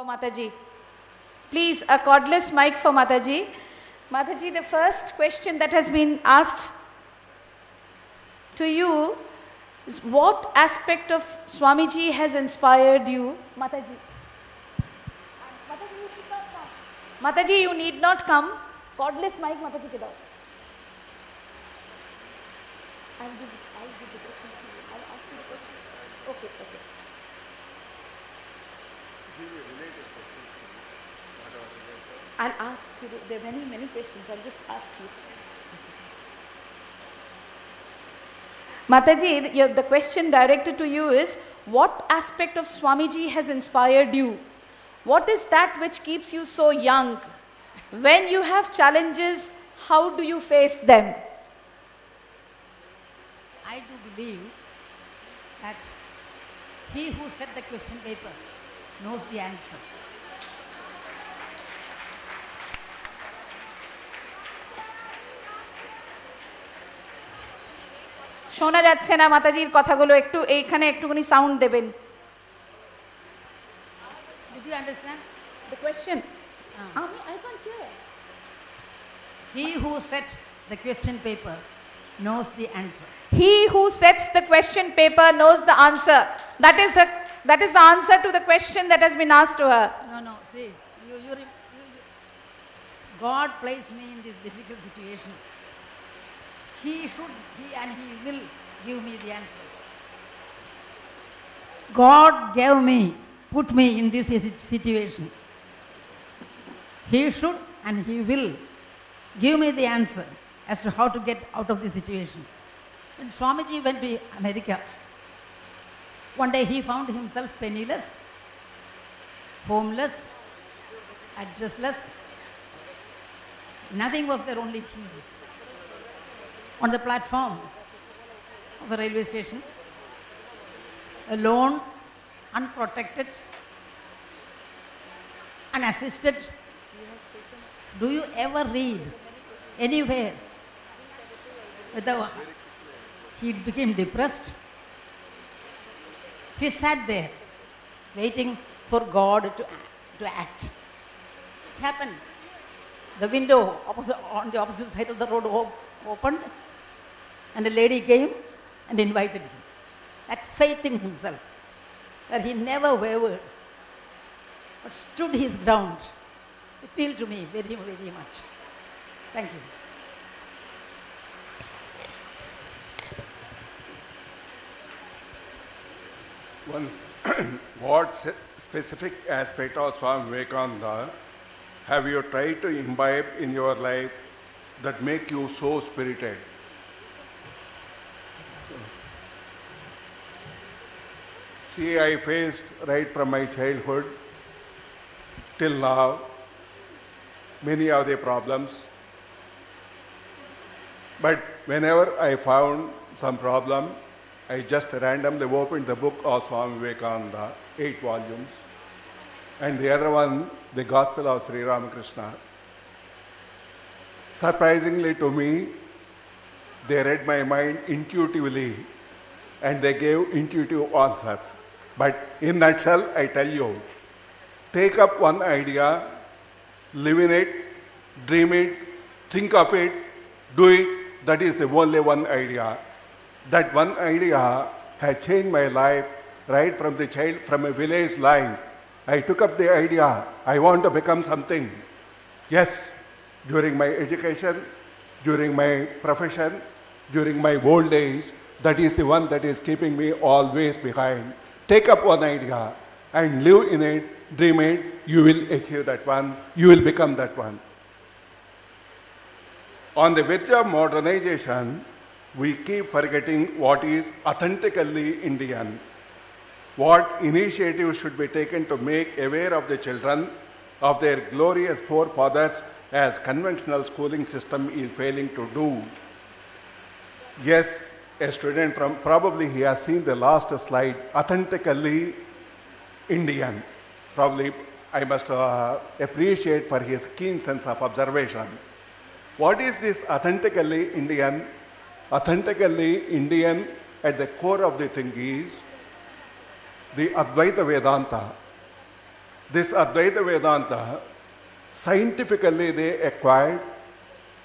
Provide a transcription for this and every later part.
for Mataji. Please, a cordless mic for Mataji. Mataji, the first question that has been asked to you is, what aspect of Swamiji has inspired you? Mataji. Mataji, you need not come. Cordless mic, Mataji ke dao. I'll give the question to you. I'll ask you the question. Okay, okay. I'll ask you, there are many questions, I'll just ask you. Mataji, the question directed to you is, what aspect of Swamiji has inspired you? What is that which keeps you so young? When you have challenges, how do you face them? I do believe that he who set the question paper knows the answer. শোনা যাচ্ছে না মাতাজির কথাগুলো, একটু এইখানে একটুখানি sound দেবেন। Did you understand the question? I can't hear. He who set the question paper knows the answer. He who sets the question paper knows the answer. That is the answer to the question that has been asked to her. No, see, God placed me in this difficult situation. He will give me the answer. God put me in this situation. He should and he will give me the answer as to how to get out of this situation. When Swamiji went to America, one day he found himself penniless, homeless, addressless. Nothing was there, only he. On the platform of a railway station, alone, unprotected, unassisted. Do you ever read anywhere he became depressed? He sat there waiting for God to act. It happened. The window on the opposite side of the road opened, and a lady came and invited him. That faith in himself, where he never wavered, but stood his ground, appealed to me very, very much. Thank you. What specific aspect of Swami Vivekananda have you tried to imbibe in your life that make you so spirited? See, I faced right from my childhood till now many of the problems. But whenever I found some problem, I just randomly opened the book of Swami Vivekananda, 8 volumes, and the other one, the Gospel of Sri Ramakrishna. Surprisingly to me, they read my mind intuitively and they gave intuitive answers. But in a nutshell, I tell you, take up one idea, live in it, dream it, think of it, do it. That is the only one idea. That one idea has changed my life right from a village life. I took up the idea, I want to become something. Yes, during my education, during my profession, during my old age, that is the one that is keeping me always behind. Take up one idea and live in it, dream it, you will achieve that one, you will become that one. On the verge of modernization, we keep forgetting what is authentically Indian. What initiatives should be taken to make aware of the children of their glorious forefathers as conventional schooling system is failing to do. Yes, a student probably he has seen the last slide, authentically Indian. Probably I must appreciate for his keen sense of observation. What is this authentically Indian? Authentically Indian at the core of the thing is the Advaita Vedanta. This Advaita Vedanta, scientifically they acquired,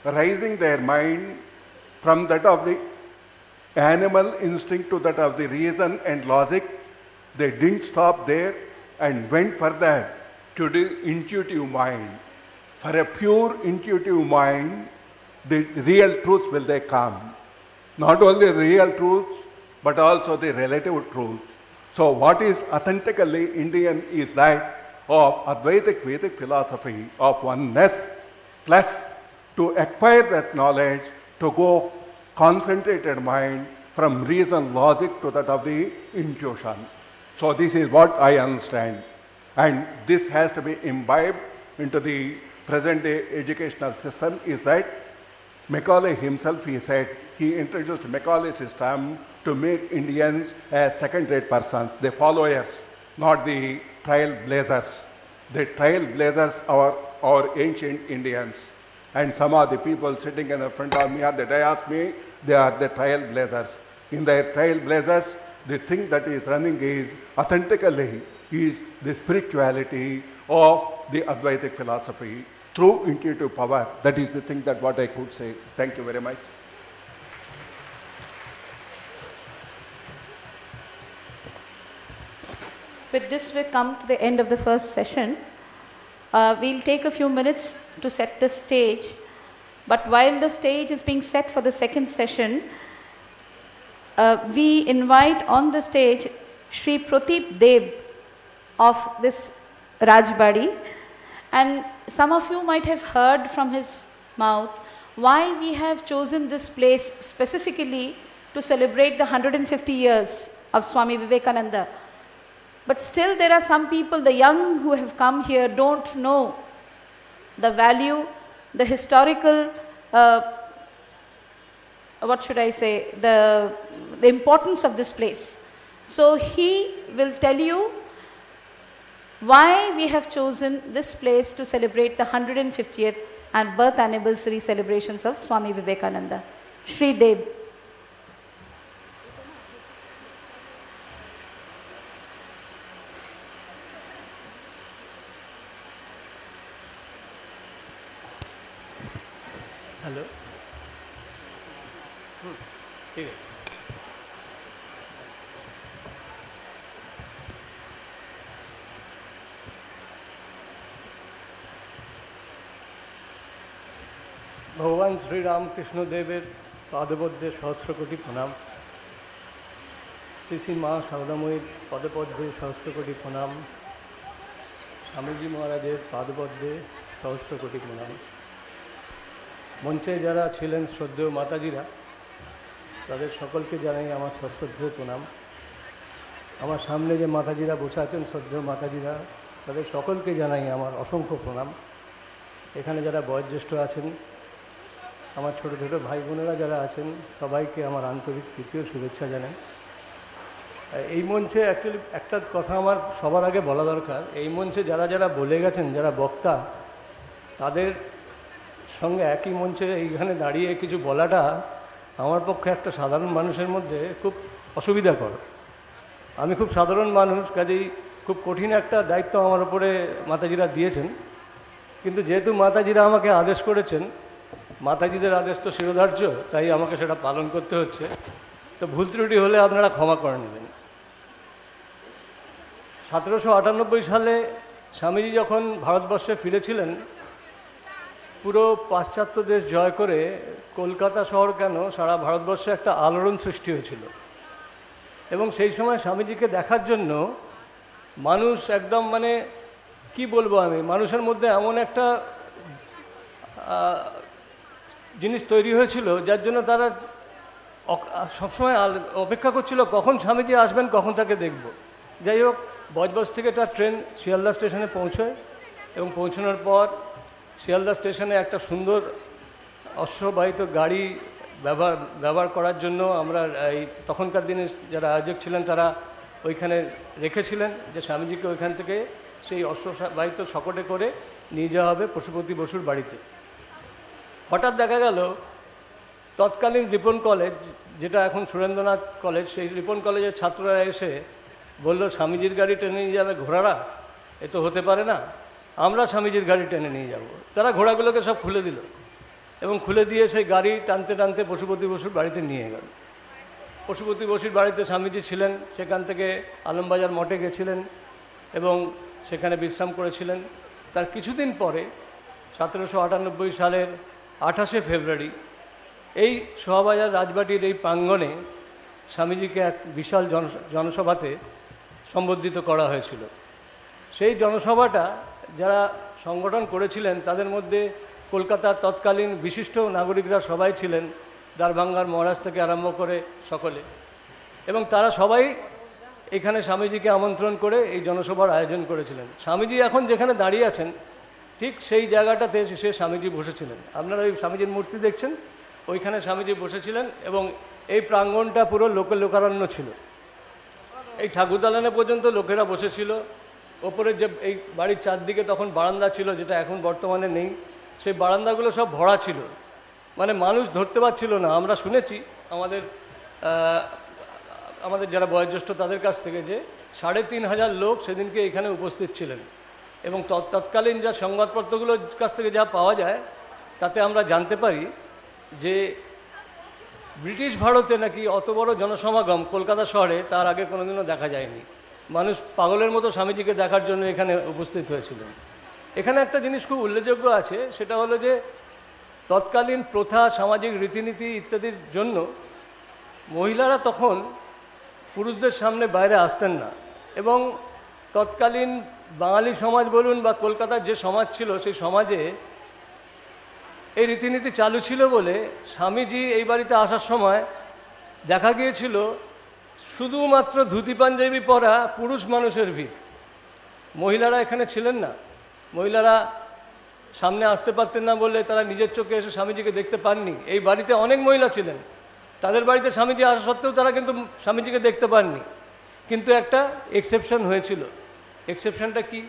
raising their mind from that of the animal instinct to that of the reason and logic. They didn't stop there and went further to the intuitive mind. For a pure intuitive mind, the real truth will they come. Not only real truths, but also the relative truths. So what is authentically Indian is that of Advaitic Vedic philosophy of oneness, plus to acquire that knowledge, to go concentrated mind from reason, logic to that of the intuition. So this is what I understand. And this has to be imbibed into the present day educational system, is that Macaulay himself, he said, he introduced Macaulay system to make Indians as second-rate persons, the followers, not the trailblazers. The trailblazers are our ancient Indians. And some of the people sitting in the front of me at the dais, they are the trailblazers. In their trailblazers, the thing that is running is authentically is the spirituality of the Advaitic philosophy through intuitive power. That is the thing that what I could say. Thank you very much. With this, we come to the end of the first session. We'll take a few minutes to set the stage. But while the stage is being set for the second session, we invite on the stage Sri Pradeep Deb of this Rajbari. And some of you might have heard from his mouth why we have chosen this place specifically to celebrate the 150 years of Swami Vivekananda. But still there are some people, the young who have come here, don't know the value, the historical, what should I say, the importance of this place. So he will tell you why we have chosen this place to celebrate the 150th and birth anniversary celebrations of Swami Vivekananda. Sri Deb. Hello, ঠিক আছে। ভগবান শ্রীরামকৃষ্ণদেবের পাদপদ্মে সহস্র কোটি প্রণাম, শ্রী শ্রী মা সারদাময়ীর পদপদ্মে সহস্র কোটি প্রণাম, স্বামীজি মহারাজের পাদপদ্মে সহস্র কোটি প্রণাম। মঞ্চে যারা ছিলেন শ্রদ্ধেয় মাতাজিরা, তাদের সকলকে জানাই আমার সশ্রদ্ধেয় প্রণাম। আমার সামনে যে মাতাজিরা বসে আছেন, শ্রদ্ধেয় মাতাজিরা, তাদের সকলকে জানাই আমার অসংখ্য প্রণাম। এখানে যারা বয়োজ্যেষ্ঠ আছেন, আমার ছোট ছোট ভাই বোনেরা যারা আছেন, সবাইকে আমার আন্তরিক প্রীতি ও শুভেচ্ছা জানাই। এই মঞ্চে অ্যাকচুয়ালি একটা কথা আমার সবার আগে বলা দরকার, এই মঞ্চে যারা যারা বলে গেছেন, যারা বক্তা, তাদের সঙ্গে একই মঞ্চে এইখানে দাঁড়িয়ে কিছু বলাটা আমার পক্ষে একটা সাধারণ মানুষের মধ্যে খুব অসুবিধাকর। আমি খুব সাধারণ মানুষ, কাজেই খুব কঠিন একটা দায়িত্ব আমার উপরে মাতাজিরা দিয়েছেন। কিন্তু যেহেতু মাতাজিরা আমাকে আদেশ করেছেন, মাতাজিদের আদেশ তো শিরোধার্য, তাই আমাকে সেটা পালন করতে হচ্ছে। তো ভুল ত্রুটি হলে আপনারা ক্ষমা করে নেবেন। 1798 সালে স্বামীজি যখন ভারতবর্ষে ফিরেছিলেন, পুরো পাশ্চাত্য দেশ জয় করে কলকাতা শহর কেন সারা ভারতবর্ষে একটা আলোড়ন সৃষ্টি হয়েছিল। এবং সেই সময় স্বামীজিকে দেখার জন্য মানুষ একদম মানে কি বলবো আমি, মানুষের মধ্যে এমন একটা জিনিস তৈরি হয়েছিল যার জন্য তারা সবসময় অপেক্ষা করছিল কখন স্বামীজি আসবেন, কখন তাকে দেখব। যাই হোক, বজবজ থেকে তার ট্রেন শিয়ালদা স্টেশনে পৌঁছয় এবং পৌঁছানোর পর শিয়ালদা স্টেশনে একটা সুন্দর অশ্ববাহিত গাড়ি ব্যবহার করার জন্য আমরা এই তখনকার দিনে যারা আয়োজক ছিলেন তারা ওইখানে রেখেছিলেন যে স্বামীজিকে ওইখান থেকে সেই অশ্ববাহিত শকটে করে নিয়ে যাওয়া হবে পশুপতি বসুর বাড়িতে। হঠাৎ দেখা গেল তৎকালীন রিপন কলেজ, যেটা এখন সুরেন্দ্রনাথ কলেজ, সেই রিপন কলেজের ছাত্ররা এসে বলল স্বামীজির গাড়ি টেনে নিয়ে যাবে ঘোড়ারা, এ তো হতে পারে না, আমরা স্বামীজির গাড়ি টেনে নিয়ে যাব। তারা ঘোড়াগুলোকে সব খুলে দিল এবং খুলে দিয়ে সেই গাড়ি টানতে টানতে পশুপতি বসুর বাড়িতে নিয়ে গেল। পশুপতি বসুর বাড়িতে স্বামীজি ছিলেন, সেখান থেকে আলমবাজার মঠে গেছিলেন এবং সেখানে বিশ্রাম করেছিলেন। তার কিছুদিন পরে 1798 সালের 28শে ফেব্রুয়ারি এই শোভাবাজার রাজবাটির এই প্রাঙ্গণে স্বামীজিকে এক বিশাল জনসভাতে সম্বোধিত করা হয়েছিল। সেই জনসভাটা যারা সংগঠন করেছিলেন তাদের মধ্যে কলকাতার তৎকালীন বিশিষ্ট নাগরিকরা সবাই ছিলেন, দ্বারভাঙ্গার মহারাজ থেকে আরম্ভ করে সকলে, এবং তারা সবাই এখানে স্বামীজিকে আমন্ত্রণ করে এই জনসভার আয়োজন করেছিলেন। স্বামীজি এখন যেখানে দাঁড়িয়ে আছেন ঠিক সেই জায়গাটাতে সে স্বামীজি বসেছিলেন। আপনারা ওই স্বামীজির মূর্তি দেখছেন, ওইখানে স্বামীজি বসেছিলেন এবং এই প্রাঙ্গণটা পুরো লোকারণ্য ছিল। এই ঠাকুর দালানে পর্যন্ত লোকেরা বসেছিল। ওপরের যে এই বাড়ির চারদিকে তখন বারান্দা ছিল, যেটা এখন বর্তমানে নেই, সেই বারান্দাগুলো সব ভরা ছিল, মানে মানুষ ধরতে পারছিল না। আমরা শুনেছি আমাদের যারা বয়োজ্যেষ্ঠ তাদের কাছ থেকে যে 3500 লোক সেদিনকে এখানে উপস্থিত ছিলেন এবং তৎকালীন যা সংবাদপত্রগুলোর কাছ থেকে যা পাওয়া যায় তাতে আমরা জানতে পারি যে ব্রিটিশ ভারতে নাকি অত বড় জনসমাগম কলকাতা শহরে তার আগে কোনোদিনও দেখা যায়নি। মানুষ পাগলের মতো স্বামীজিকে দেখার জন্য এখানে উপস্থিত হয়েছিলেন। এখানে একটা জিনিস খুব উল্লেখযোগ্য আছে, সেটা হলো যে তৎকালীন প্রথা, সামাজিক রীতিনীতি ইত্যাদির জন্য মহিলারা তখন পুরুষদের সামনে বাইরে আসতেন না এবং তৎকালীন বাঙালি সমাজ বলুন বা কলকাতার যে সমাজ ছিল সেই সমাজে এই রীতিনীতি চালু ছিল বলে স্বামীজি এই বাড়িতে আসার সময় দেখা গিয়েছিল শুধুমাত্র ধুতি পাঞ্জাবি পরা পুরুষ মানুষের ভিড়। মহিলারা এখানে ছিলেন না। মহিলারা সামনে আসতে পারতেন না বলে তারা নিজের চোখে এসে স্বামীজিকে দেখতে পাননি। এই বাড়িতে অনেক মহিলা ছিলেন, তাদের বাড়িতে স্বামীজি আসা সত্ত্বেও তারা কিন্তু স্বামীজিকে দেখতে পাননি। কিন্তু একটা এক্সেপশন হয়েছিল। এক্সেপশনটা কি?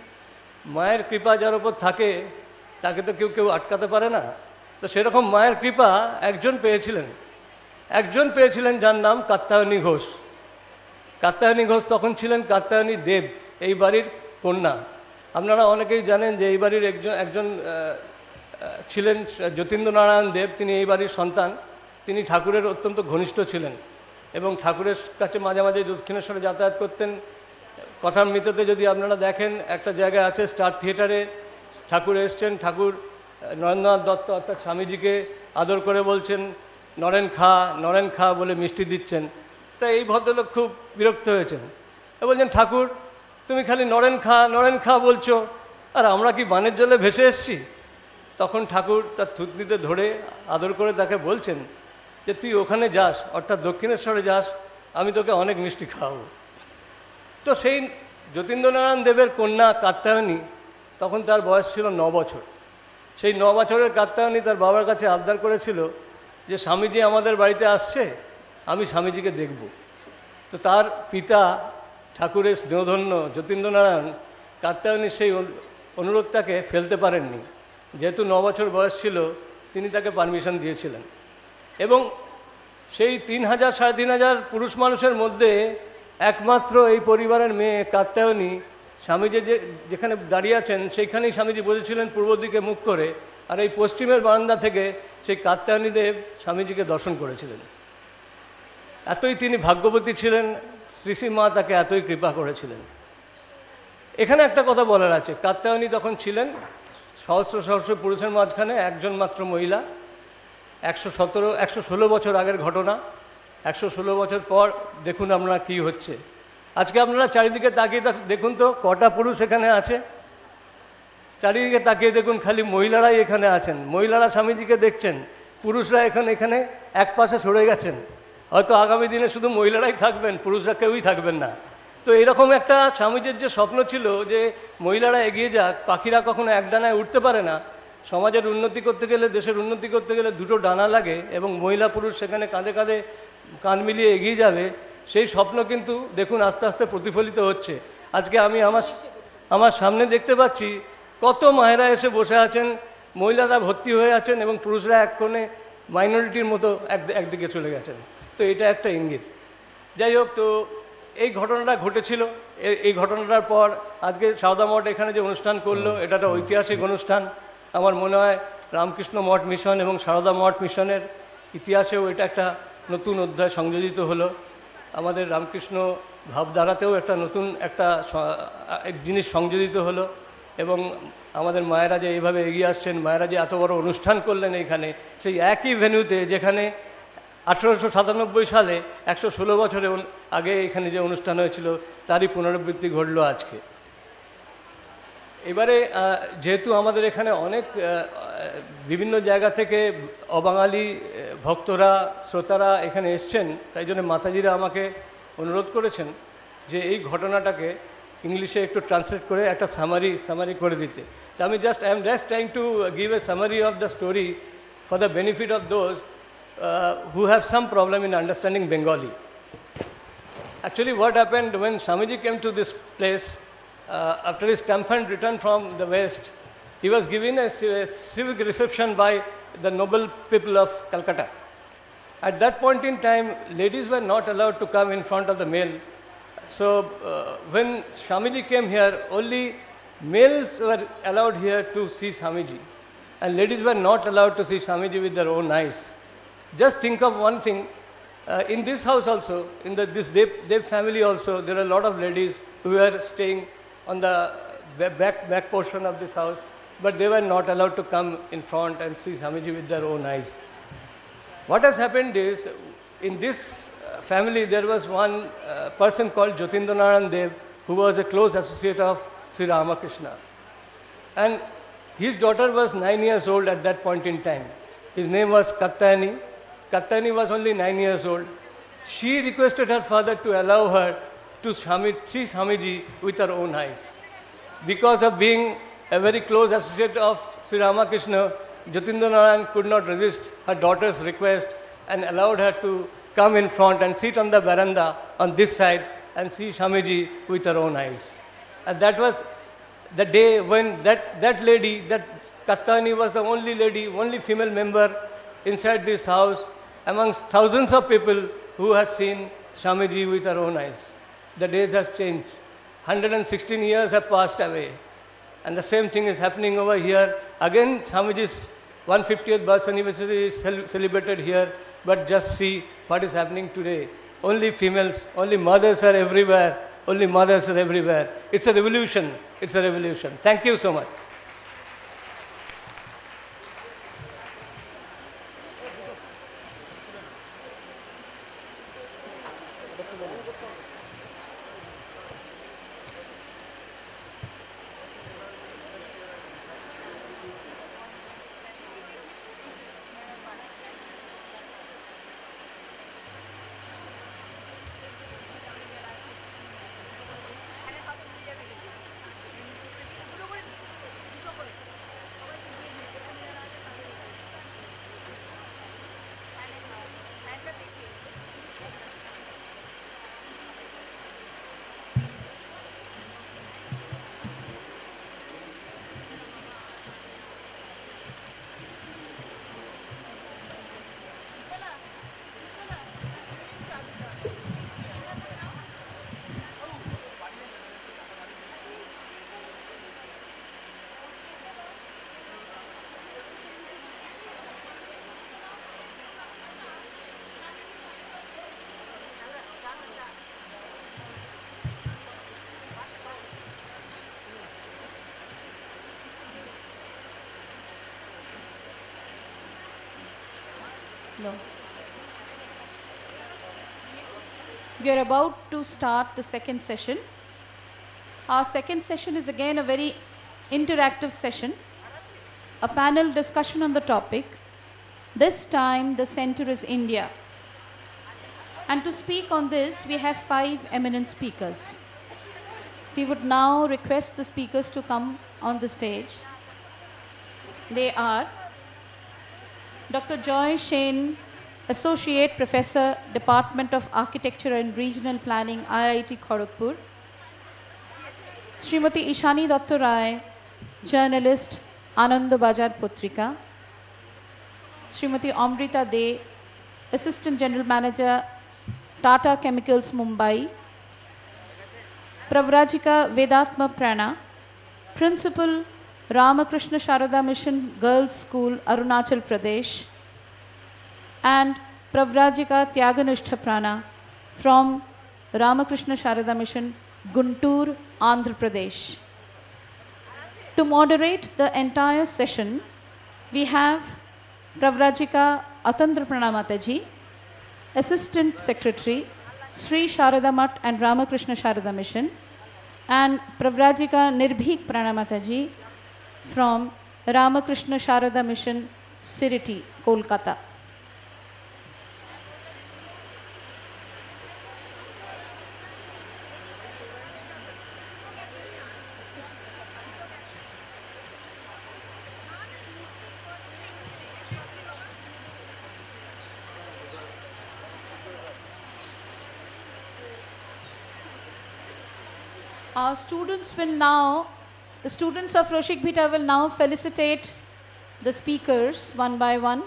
মায়ের কৃপা যার ওপর থাকে তাকে তো কেউ আটকাতে পারে না। তো সেরকম মায়ের কৃপা একজন পেয়েছিলেন যার নাম কাত্যায়নী ঘোষ। কাত্যায়নী ঘোষ তখন ছিলেন কাত্যায়নী দেব, এই বাড়ির কন্যা। আপনারা অনেকেই জানেন যে এই বাড়ির একজন ছিলেন যতীন্দ্রনারায়ণ দেব, তিনি এই বাড়ির সন্তান। তিনি ঠাকুরের অত্যন্ত ঘনিষ্ঠ ছিলেন এবং ঠাকুরের কাছে মাঝে মাঝে দক্ষিণেশ্বরে যাতায়াত করতেন। কথামৃততে যদি আপনারা দেখেন একটা জায়গায় আছে স্টার থিয়েটারে ঠাকুর এসছেন, ঠাকুর নরেন্দ্রনাথ দত্ত অর্থাৎ স্বামীজিকে আদর করে বলছেন নরেন খা বলে মিষ্টি দিচ্ছেন। তাই এই ভদ্রলোক খুব বিরক্ত হয়েছেন, বলছেন ঠাকুর তুমি খালি নরেন খা বলছো, আর আমরা কি বানের জলে ভেসে এসছি? তখন ঠাকুর তার থুতনিতে ধরে আদর করে তাকে বলছেন যে তুই ওখানে যাস, অর্থাৎ দক্ষিণেশ্বরে যাস, আমি তোকে অনেক মিষ্টি খাওয়াবো। তো সেই যতীন্দ্রনারায়ণ দেবের কন্যা কাত্যায়নী, তখন তার বয়স ছিল 9 বছর। সেই 9 বছরের কাত্যায়নী তার বাবার কাছে আবদার করেছিল যে স্বামীজি আমাদের বাড়িতে আসছে, আমি স্বামীজিকে দেখব। তো তার পিতা ঠাকুরের স্নেহধন্য যতীন্দ্রনারায়ণ কাত্যায়নীর সেই অনুরোধটাকে ফেলতে পারেননি। যেহেতু 9 বছর বয়স ছিল, তিনি তাকে পারমিশন দিয়েছিলেন এবং সেই 3000 3500 পুরুষ মানুষের মধ্যে একমাত্র এই পরিবারের মেয়ে কাত্যায়নী স্বামীজি যেখানে দাঁড়িয়ে আছেন সেইখানেই স্বামীজি বসেছিলেন পূর্ব দিকে মুখ করে, আর এই পশ্চিমের বারান্দা থেকে সেই কাত্যায়নী দেব স্বামীজিকে দর্শন করেছিলেন। এতই তিনি ভাগ্যবতী ছিলেন, শ্রী শ্রী মা তাকে এতই কৃপা করেছিলেন। এখানে একটা কথা বলার আছে, কাত্যায়নী তখন ছিলেন সহস্র পুরুষের মাঝখানে একজন মাত্র মহিলা। 116 বছর আগের ঘটনা। 116 বছর পর দেখুন আপনারা কি হচ্ছে। আজকে আপনারা চারিদিকে তাকিয়ে দেখুন তো কটা পুরুষ এখানে আছে। চারিদিকে তাকিয়ে দেখুন খালি মহিলারাই এখানে আছেন। মহিলারা স্বামীজিকে দেখছেন, পুরুষরা এখানে এক পাশে সরে গেছেন। হয়তো আগামী দিনে শুধু মহিলারাই থাকবেন, পুরুষরা কেউই থাকবেন না। তো এরকম একটা স্বামীজির যে স্বপ্ন ছিল যে মহিলারা এগিয়ে যাক, পাখিরা কখনো এক ডানায় উঠতে পারে না, সমাজের উন্নতি করতে গেলে, দেশের উন্নতি করতে গেলে দুটো ডানা লাগে এবং মহিলা পুরুষ সেখানে কাঁধে কাঁধে কাঁধ মিলিয়ে এগিয়ে যাবে, সেই স্বপ্ন কিন্তু দেখুন আস্তে আস্তে প্রতিফলিত হচ্ছে। আজকে আমি আমার সামনে দেখতে পাচ্ছি কত মায়েরা এসে বসে আছেন, মহিলারা ভর্তি হয়ে আছেন এবং পুরুষরা এক কোণে মাইনরিটির মতো একদিকে চলে গেছেন। তো এটা একটা ইঙ্গিত। যাই হোক, তো এই ঘটনাটা ঘটেছিল এই ঘটনাটার পর আজকে সারদা মঠ এখানে যে অনুষ্ঠান করলো, এটা একটা ঐতিহাসিক অনুষ্ঠান। আমার মনে হয় রামকৃষ্ণ মঠ মিশন এবং সারদা মঠ মিশনের ইতিহাসেও এটা একটা নতুন অধ্যায় সংযোজিত হলো। আমাদের রামকৃষ্ণ ভাবধারাতেও একটা নতুন একটা জিনিস সংযোজিত হলো। এবং আমাদের মায়েরা যে এইভাবে এগিয়ে আসছেন, মায়েরা যে এত বড় অনুষ্ঠান করলেন এইখানে, সেই একই ভেন্যুতে যেখানে 1897 সালে 116 বছরে আগে এখানে যে অনুষ্ঠান হয়েছিল তারই পুনরাবৃত্তি ঘটলো আজকে। এবারে যেহেতু আমাদের এখানে অনেক বিভিন্ন জায়গা থেকে অবাঙালি ভক্তরা, শ্রোতারা এখানে এসছেন, তাই জন্য মাতাজিরা আমাকে অনুরোধ করেছেন যে এই ঘটনাটাকে ইংলিশে একটু ট্রান্সলেট করে একটা সামারি করে দিতে। তো আমি I am just trying to give a summary of the story for the benefit of those who have some problem in understanding Bengali. Actually, what happened when Swamiji came to this place, after his triumphant return from the West, he was given a civic reception by the noble people of Calcutta. At that point in time, ladies were not allowed to come in front of the male. So, when Swamiji came here, only males were allowed here to see Swamiji, and ladies were not allowed to see Swamiji with their own eyes. Just think of one thing, in this house also, in this Dev family also, there are a lot of ladies who were staying on the back portion of this house, but they were not allowed to come in front and see Swamiji with their own eyes. What has happened is, in this family there was one person called Jyotindranaran Dev, who was a close associate of Sri Ramakrishna. And his daughter was 9 years old at that point in time. His name was Kattayani. Kattayani was only 9 years old. She requested her father to allow her to see Swamiji with her own eyes. Because of being a very close associate of Sri Ramakrishna, Jyotindranaran could not resist her daughter's request and allowed her to come in front and sit on the veranda on this side and see Swamiji with her own eyes. And that was the day when that lady, that Kattayani was the only lady, only female member inside this house amongst thousands of people who has seen Swamiji with her own eyes. The days has changed. 116 years have passed away. And the same thing is happening over here. Again, Swamiji's 150th birth anniversary is celebrated here. But just see what is happening today. Only females, only mothers are everywhere. Only mothers are everywhere. It's a revolution. It's a revolution. Thank you so much. No. We are about to start the second session. Our second session is again a very interactive session, a panel discussion on the topic. This time the center is India. And to speak on this, we have 5 eminent speakers. We would now request the speakers to come on the stage. They are Dr. Joy Shane, Associate Professor, Department of Architecture and Regional Planning, IIT Kharagpur. Srimati Ishani Datta Rai, journalist, Anand Bajar Putrika. Srimati Amrita De, Assistant General Manager, Tata Chemicals Mumbai. Pravrajika Vedatma Prana, Principal Ramakrishna Sharada Mission Girls School, Arunachal Pradesh, and Pravrajika Tyaganishta Prana from Ramakrishna Sharada Mission, Guntur, Andhra Pradesh. To moderate the entire session, we have Pravrajika Atandra Pranamataji, Assistant Secretary, Sri Sharada Math and Ramakrishna Sharada Mission, and Pravrajika Nirbhik Pranamataji from Ramakrishna Sharada Mission, Siriti, Kolkata. Our students will now, the students of Roshik Bhita will now felicitate the speakers one by one.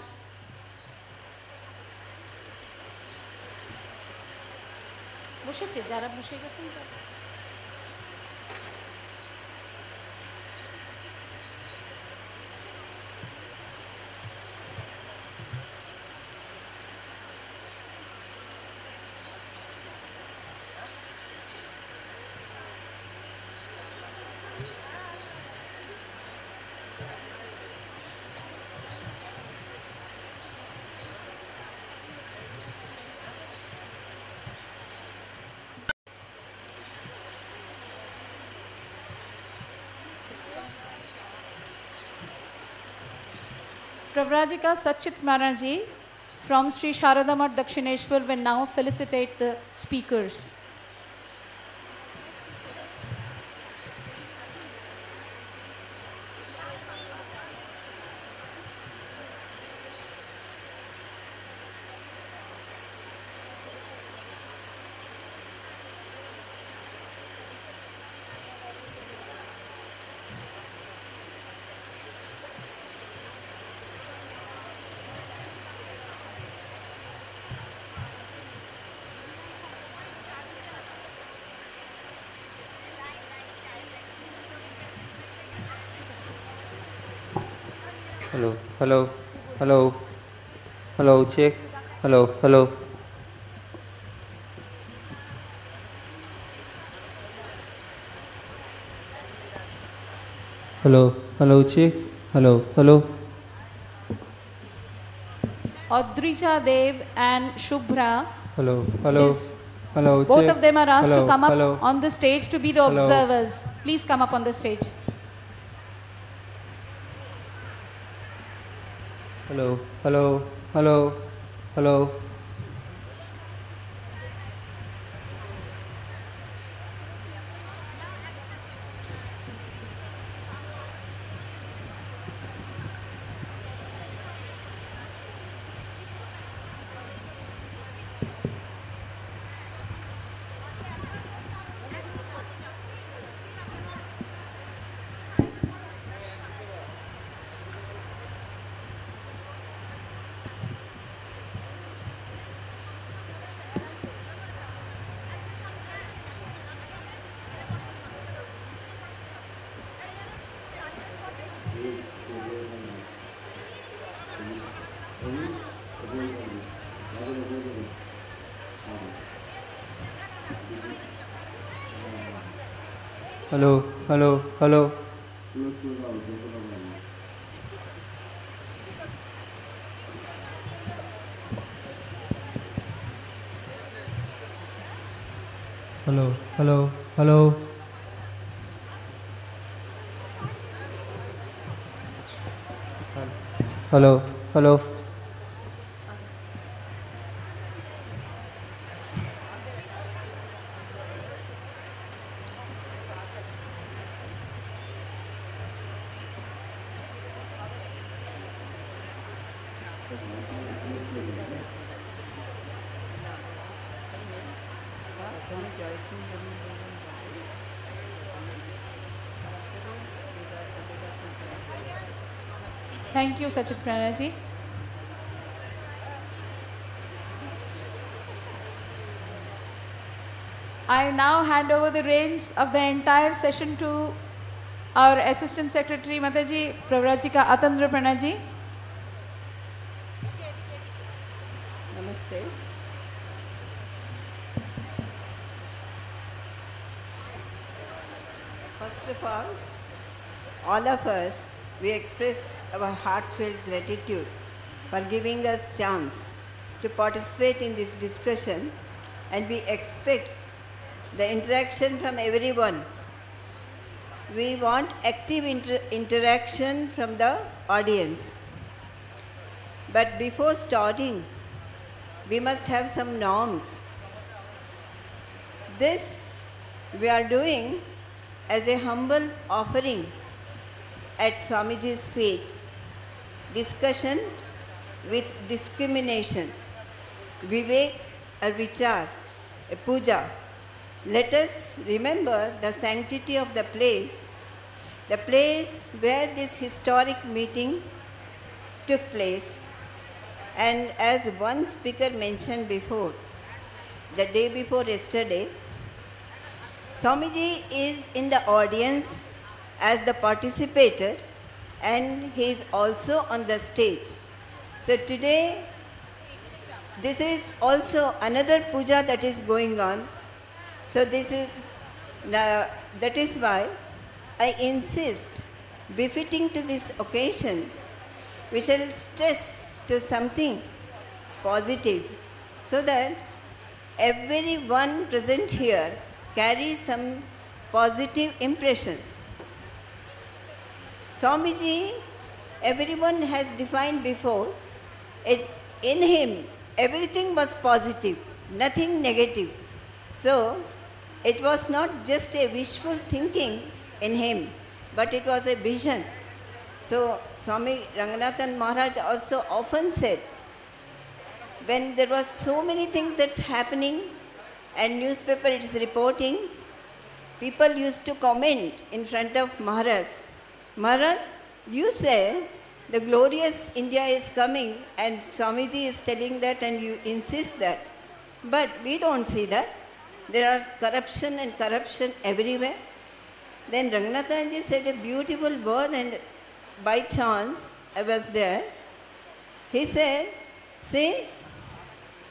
Pravrajika Sachit Manaji from Sri Sharada Math Dakshineshwar will now felicitate the speakers. Hello, hello, hello, hello, check, hello, hello. Hello, hello, check, hello, hello. Adrija Dev and Shubhra, Hello, hello, hello, both check. of them are asked hello, to come up hello. on the stage to be the Hello. observers. Please come up on the stage. Hello, hello, hello, hello. Hello, hello, hello. Hello, hello, hello. Hello, hello. Thank you, Sachit Pranaji. I now hand over the reins of the entire session to our Assistant Secretary Mataji, Pravrajika Atandra Pranaji. Namaste. First of all of us, we express our heartfelt gratitude for giving us chance to participate in this discussion, and we expect the interaction from everyone. We want active interaction from the audience. But before starting, we must have some norms. This we are doing as a humble offering at Swamiji's feet. Discussion with discrimination. Vivek or Vichar, a puja. Let us remember the sanctity of the place where this historic meeting took place. And as one speaker mentioned before, the day before yesterday, Swamiji is in the audience as the participator, and he is also on the stage. So today, this is also another puja that is going on. So that is why I insist, befitting to this occasion, we shall stress to something positive, so that everyone present here carries some positive impression. Swamiji, everyone has defined before, in him everything was positive, nothing negative. So it was not just a wishful thinking in him, but it was a vision. So Swami Ranganathan Maharaj also often said, when there was so many things that's happening and newspaper is reporting, people used to comment in front of Maharaj, Maharaj, you say the glorious India is coming and Swamiji is telling that and you insist that. But we don't see that. There are corruption and corruption everywhere. Then Ranganathanji said a beautiful word, and by chance I was there. He said, see,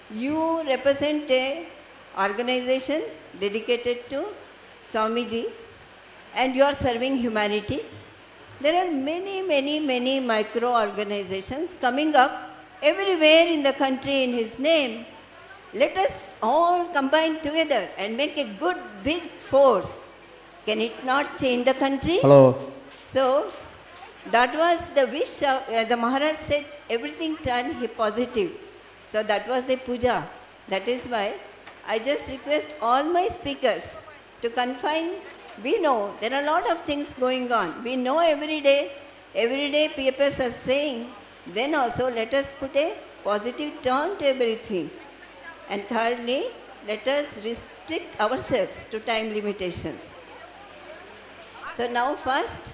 you represent a organization dedicated to Swamiji and you are serving humanity. There are many micro-organizations coming up everywhere in the country in his name. Let us all combine together and make a good big force. Can it not change the country? Hello. So that was the wish of, the Maharaj said everything turned positive. So that was a puja. That is why I just request all my speakers to confine. We know there are a lot of things going on. We know every day papers are saying, then also let us put a positive tone to everything. And thirdly, let us restrict ourselves to time limitations. So now first,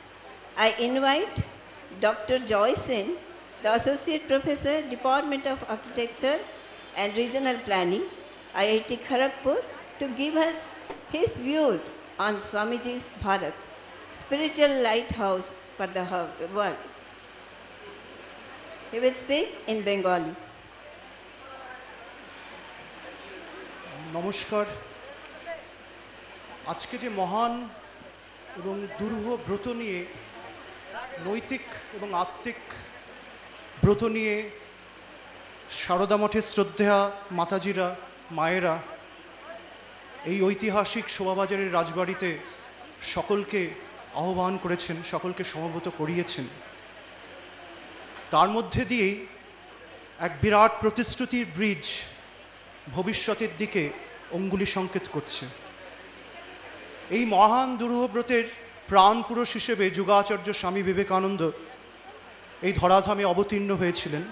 I invite Dr. Joyce, the Associate Professor, Department of Architecture and Regional Planning, IIT Kharagpur, to give us his views on Swamiji's Bharat, spiritual lighthouse for the world. He will speak in Bengali. নমস্কার। আজকে যে মহান এবং দুরূহ ব্রত নিয়ে, নৈতিক এবং আত্মিক ব্রত নিয়ে সারদা মঠের শ্রদ্ধেয়া মাতাজিরা, মায়েরা এই ঐতিহাসিক শোভাবাজারের রাজবাড়িতে সকলকে আহ্বান করেছেন, সকলকে সমবেত করিয়েছেন, তার মধ্যে দিয়েই এক বিরাট প্রতিশ্রুতির ব্রিজ ভবিষ্যতের দিকে অঙ্গুলি সংকেত করছে। এই মহান দুরূহব্রতের প্রাণপুরুষ হিসেবে যুগাচার্য স্বামী বিবেকানন্দ এই ধরাধামে অবতীর্ণ হয়েছিলেন।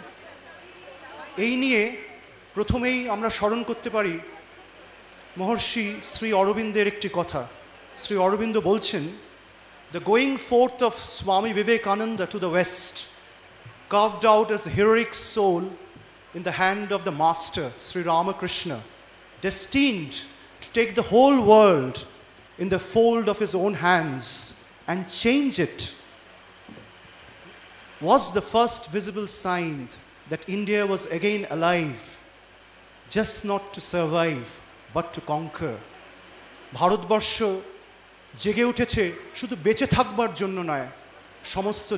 এই নিয়ে প্রথমেই আমরা স্মরণ করতে পারি মহর্ষি শ্রী অরবিন্দের একটি কথা। শ্রী অরবিন্দ বলছেন, "The going forth of Swami Vivekananda to the west, carved out as heroic soul in the hand of the master, Sri Ramakrishna, destined to take the whole world in the fold of his own hands and change it was the first visible sign that India was again alive, just not to survive, but to conquer. Bharatvarsha জেগে উঠেছে শুধু বেঁচে থাকবার জন্য নয়, সমস্ত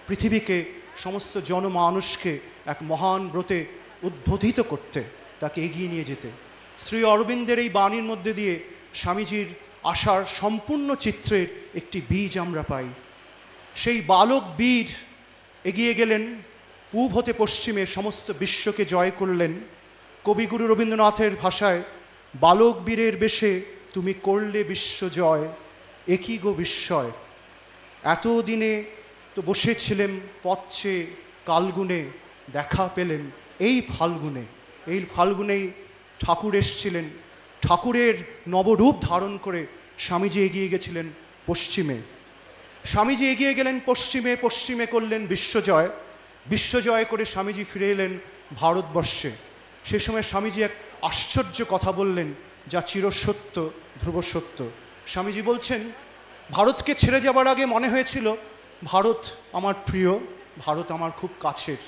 পৃথিবীকে, সমস্ত জনমানুষকে এক মহান ব্রতে উদ্বোধিত করতে, তাকে এগিয়ে নিয়ে যেতে। শ্রী অরবিন্দের এই বাণীর মধ্যে দিয়ে স্বামীজির আশার সম্পূর্ণ চিত্রের একটি বীজ আমরা পাই। সেই বালক বীর এগিয়ে গেলেন পূব হতে পশ্চিমে, সমস্ত বিশ্বকে জয় করলেন। কবিগুরু রবীন্দ্রনাথের ভাষায়, বালক বীরের বেশে তুমি করলে বিশ্ব জয়, একই গো বিস্ময়। এতদিনে তো বসেছিলেন পথে কালগুনে, দেখা পেলেন এই ফাল্গুনে। এই ফাল্গুনেই ঠাকুর এসছিলেন, ঠাকুরের নবরূপ ধারণ করে স্বামীজি এগিয়ে গেছিলেন পশ্চিমে। স্বামীজি এগিয়ে গেলেন পশ্চিমে, পশ্চিমে করলেন বিশ্বজয়। বিশ্বজয় করে স্বামীজি ফিরে এলেন ভারতবর্ষে। সে সময় স্বামীজি এক আশ্চর্য কথা বললেন, যা চিরসত্য, ধ্রুব সত্য। স্বামীজি বলছেন, ভারতকে ছেড়ে যাবার আগে মনে হয়েছিল ভারত আমার প্রিয়, ভারত আমার খুব কাছের।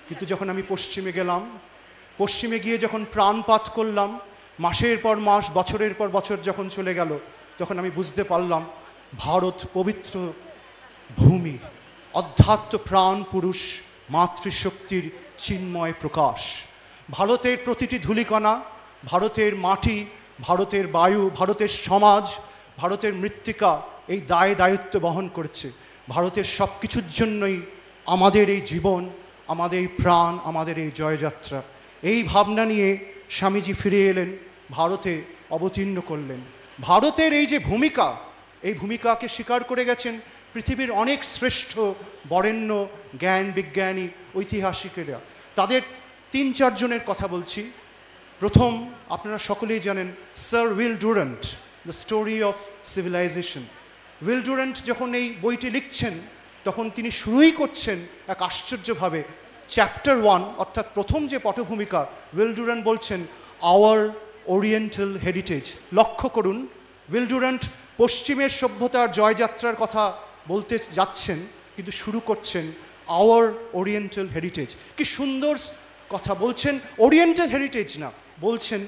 কিন্তু যখন আমি পশ্চিমে গেলাম, পশ্চিমে গিয়ে যখন প্রাণপাত করলাম, মাসের পর মাস, বছরের পর বছর যখন চলে গেল, তখন আমি বুঝতে পারলাম ভারত পবিত্র ভূমি, অধ্যাত্ম প্রাণ পুরুষ, মাতৃশক্তির চিন্ময় প্রকাশ। ভারতের প্রতিটি ধূলিকণা, ভারতের মাটি, ভারতের বায়ু, ভারতের সমাজ, ভারতের মৃত্তিকা এই দায় দায়িত্ব বহন করেছে। ভারতের সব কিছুর জন্যই আমাদের এই জীবন, আমাদের এই প্রাণ, আমাদের এই জয়যাত্রা। এই ভাবনা নিয়ে স্বামীজি ফিরে এলেন ভারতে, অবতীর্ণ করলেন। ভারতের এই যে ভূমিকা, এই ভূমিকাকে স্বীকার করে গেছেন পৃথিবীর অনেক শ্রেষ্ঠ বরেণ্য জ্ঞান বিজ্ঞানী ঐতিহাসিকেরা। তাদের ৩-৪ জনের কথা বলছি। প্রথম, আপনারা সকলেই জানেন sir Will Durant, the story of civilisation. Will Durant যখন এই বইটি লিখছেন, তখন তিনি শুরুই করছেন এক আশ্চর্যভাবে। চ্যাপ্টার 1 অর্থাৎ প্রথম যে পটভূমিকা, উইল ডুরান্ট বলছেন আওয়ার ওরিয়েন্টাল হেরিটেজ। লক্ষ্য করুন, উইল ডুরান্ট পশ্চিমের সভ্যতার জয়যাত্রার কথা বলতে যাচ্ছেন, কিন্তু শুরু করছেন আওয়ার ওরিয়েন্টাল হেরিটেজ। কি সুন্দর কথা বলছেন, ওরিয়েন্টাল হেরিটেজ না, বলছেন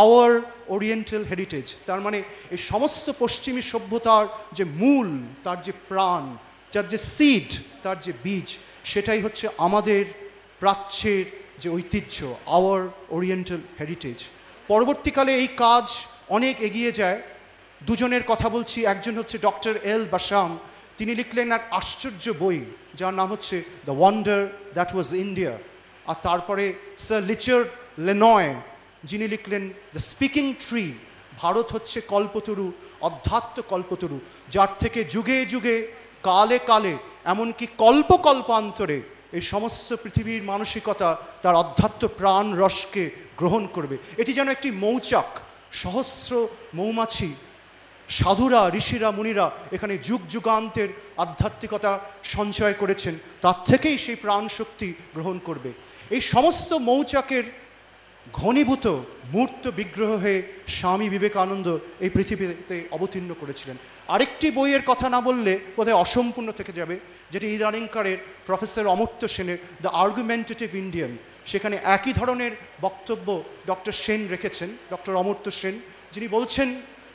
আওয়ার ওরিয়েন্টাল হেরিটেজ। তার মানে এই সমস্ত পশ্চিমী সভ্যতার যে মূল, তার যে প্রাণ, যার যে সিড, তার যে বীজ, সেটাই হচ্ছে আমাদের প্রাচ্যের যে ঐতিহ্য, আওয়ার ওরিয়েন্টাল হেরিটেজ। পরবর্তীকালে এই কাজ অনেক এগিয়ে যায়। দুজনের কথা বলছি। একজন হচ্ছে ডক্টর এল বাসাম। তিনি লিখলেন এক আশ্চর্য বই, যার নাম হচ্ছে the wonder that was India. আর তারপরে স্যার লিচার্ড লেনয়, যিনি লিখলেন দ্য স্পিকিং ট্রি। ভারত হচ্ছে কল্পতরু, অধ্যাত্ম কল্পতরু, যার থেকে যুগে যুগে, কালে কালে, এমনকি কল্প কল্পান্তরে এই সমস্ত পৃথিবীর মানসিকতা তার অধ্যাত্ম প্রাণ রসকে গ্রহণ করবে। এটি যেন একটি মৌচাক, সহস্র মৌমাছি, সাধুরা, ঋষিরা, মুনিরা এখানে যুগ যুগান্তের আধ্যাত্মিকতা সঞ্চয় করেছেন, তার থেকেই সেই প্রাণ শক্তি গ্রহণ করবে। এই সমস্ত মৌচাকের ঘনীভূত মূর্ত বিগ্রহ হয়ে স্বামী বিবেকানন্দ এই পৃথিবীতে অবতীর্ণ করেছিলেন। আরেকটি বইয়ের কথা না বললে বোধহয় অসম্পূর্ণ থেকে যাবে, যেটি ইদানিংকারের প্রফেসর অমর্ত্য সেনের দ্য আর্গুমেন্টেটিভ ইন্ডিয়ান। সেখানে একই ধরনের বক্তব্য ডক্টর সেন রেখেছেন, ডক্টর অমর্ত্য সেন, যিনি বলছেন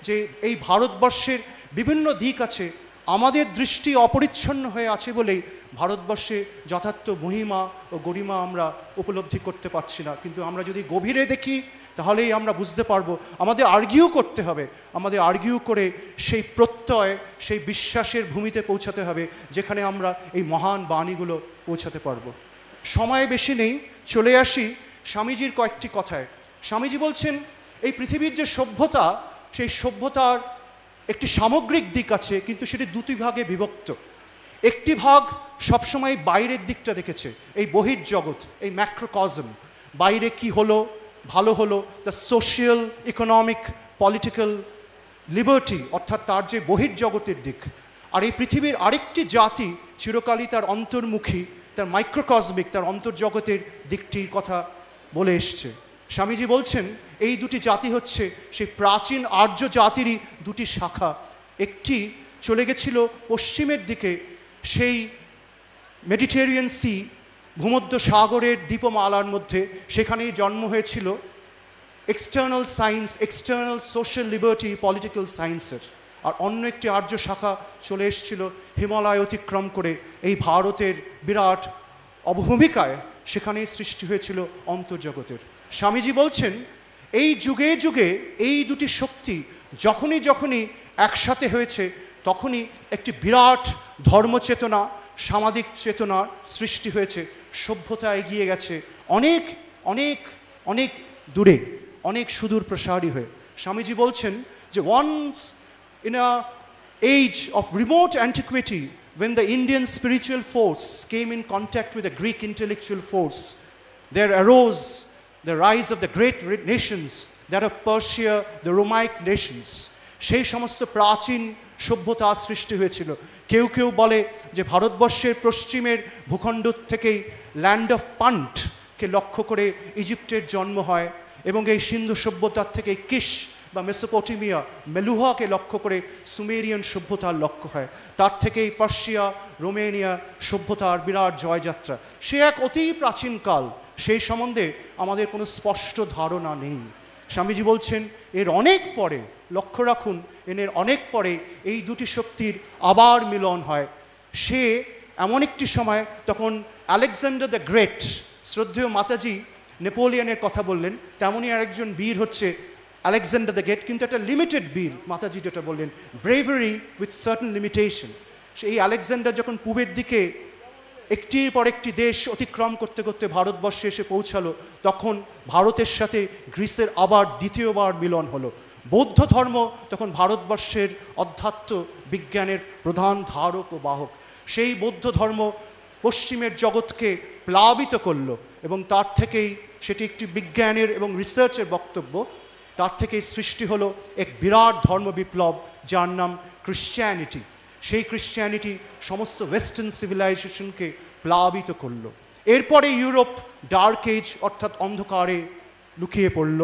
যে এই ভারতবর্ষের বিভিন্ন দিক আছে, আমাদের দৃষ্টি অপরিচ্ছন্ন হয়ে আছে বলেই ভারতবর্ষে যথার্থ মহিমা ও গরিমা আমরা উপলব্ধি করতে পারছি না। কিন্তু আমরা যদি গভীরে দেখি, তাহলেই আমরা বুঝতে পারবো আমাদের আর্গিউ করতে হবে, আমাদের আর্গিউ করে সেই প্রত্যয়, সেই বিশ্বাসের ভূমিতে পৌঁছাতে হবে, যেখানে আমরা এই মহান বাণীগুলো পৌঁছাতে পারবো। সময় বেশি নেই, চলে আসি স্বামীজির কয়েকটি কথায়। স্বামীজি বলছেন এই পৃথিবীর যে সভ্যতা, সেই সভ্যতার একটি সামগ্রিক দিক আছে, কিন্তু সেটি দুটি ভাগে বিভক্ত। একটি ভাগ সবসময় বাইরের দিকটা দেখেছে, এই বহির্জগৎ, এই ম্যাক্রোকজম, বাইরে কি হলো, ভালো হলো, the social, economic, political liberty, অর্থাৎ তার যে বহির্জগতের দিক। আর এই পৃথিবীর আরেকটি জাতি চিরকালই তার অন্তর্মুখী, তার মাইক্রোকজমিক, তার অন্তর্জগতের দিকটির কথা বলে এসছে। স্বামীজি বলছেন এই দুটি জাতি হচ্ছে সেই প্রাচীন আর্য জাতিরই দুটি শাখা। একটি চলে গেছিল পশ্চিমের দিকে, সেই মেডিটেরিয়ান সি, ভূমধ্য সাগরের দ্বীপমালার মধ্যে, সেখানেই জন্ম হয়েছিল external science, external social liberty, political সায়েন্সের। আর অন্য একটি আর্য শাখা চলে এসেছিল হিমালয় অতিক্রম করে এই ভারতের বিরাট অবভূমিকায়, সেখানেই সৃষ্টি হয়েছিল অন্তর্জগতের। স্বামীজি বলছেন এই যুগে যুগে এই দুটি শক্তি যখনই যখনই একসাথে হয়েছে, তখনই একটি বিরাট ধর্মচেতনা, সামাজিক চেতনার সৃষ্টি হয়েছে। সভ্যতা এগিয়ে গেছে অনেক অনেক অনেক দূরে, অনেক সুদূর প্রসারী হয়ে। স্বামীজি বলছেন যে once in a age of remote antiquity, when the Indian spiritual force came in contact with the Greek intellectual force, there arose the rise of the great nations, that of Persia, the Romaic nations. সেই সমস্ত প্রাচীন সভ্যতা সৃষ্টি হয়েছিল। কেউ কেউ বলে যে ভারতবর্ষের পশ্চিমের ভূখণ্ড থেকেই ল্যান্ড অফ পান্টকে লক্ষ্য করে ইজিপ্টের জন্ম হয়, এবং এই সিন্ধু সভ্যতার থেকে কিশ বা মেসোপটেমিয়া, মেলুহাকে লক্ষ্য করে সুমেরিয়ান সভ্যতার লক্ষ্য হয়। তার থেকেই পার্সিয়া, রোমেনিয়া সভ্যতার বিরাট জয়যাত্রা। সে এক অতি প্রাচীন কাল, সেই সম্বন্ধে আমাদের কোনো স্পষ্ট ধারণা নেই। স্বামীজি বলছেন এর অনেক পরে, লক্ষ্য রাখুন, এর অনেক পরে এই দুটি শক্তির আবার মিলন হয়। সে এমন একটি সময়, তখন আলেকজান্ডার দ্য গ্রেট, শ্রদ্ধেয় মাতাজি নেপোলিয়নের কথা বললেন, তেমনই আরেকজন বীর হচ্ছে আলেকজান্ডার দ্য গ্রেট, কিন্তু একটা লিমিটেড বীর। মাতাজি যেটা বললেন, ব্রেভারি উইথ সার্টেন লিমিটেশন। সেই আলেকজান্ডার যখন পূবের দিকে একটির পর একটি দেশ অতিক্রম করতে করতে ভারতবর্ষে এসে পৌঁছালো, তখন ভারতের সাথে গ্রিসের আবার দ্বিতীয়বার মিলন হলো। বৌদ্ধ ধর্ম তখন ভারতবর্ষের অধ্যাত্ম বিজ্ঞানের প্রধান ধারক ও বাহক। সেই বৌদ্ধ ধর্ম পশ্চিমের জগৎকে প্লাবিত করলো, এবং তার থেকেই সেটি একটি বিজ্ঞানের এবং রিসার্চের বক্তব্য। তার থেকেই সৃষ্টি হলো এক বিরাট ধর্ম বিপ্লব, যার নাম ক্রিশ্চিয়ানিটি। সেই ক্রিশ্চিয়ানিটি সমস্ত ওয়েস্টার্ন সিভিলাইজেশনকে প্লাবিত করলো। এরপরে ইউরোপ ডার্ক এজ, অর্থাৎ অন্ধকারে লুকিয়ে পড়ল।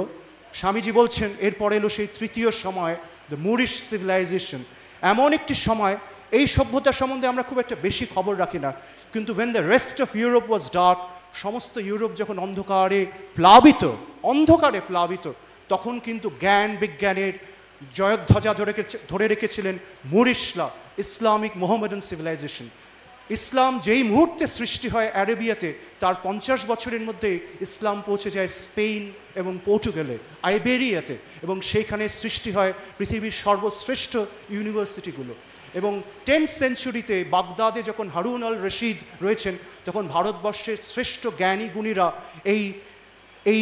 স্বামীজি বলছেন এরপরে এলো সেই তৃতীয় সময়, দ্য মুরিশ সিভিলাইজেশন। এমন একটি সময়, এই সভ্যতা সম্বন্ধে আমরা খুব একটা বেশি খবর রাখি না, কিন্তু when the rest of Europe was dark, সমস্ত ইউরোপ যখন অন্ধকারে প্লাবিত, তখন কিন্তু জ্ঞান বিজ্ঞানের জয়ধ্বজা ধরে রেখেছিলেন মুরিশরা, ইসলামিক মোহামেডান সিভিলাইজেশন। ইসলাম যেই মুহূর্তে সৃষ্টি হয় আরবিয়াতে, তার 50 বছরের মধ্যে ইসলাম পৌঁছে যায় স্পেন এবং পর্তুগালে, আইবেরিয়াতে, এবং সেইখানে সৃষ্টি হয় পৃথিবীর সর্বশ্রেষ্ঠ ইউনিভার্সিটিগুলো। এবং 10th সেঞ্চুরিতে বাগদাদে যখন হারুন আল রশিদ রয়েছেন, তখন ভারতবর্ষের শ্রেষ্ঠ জ্ঞানী গুণীরা এই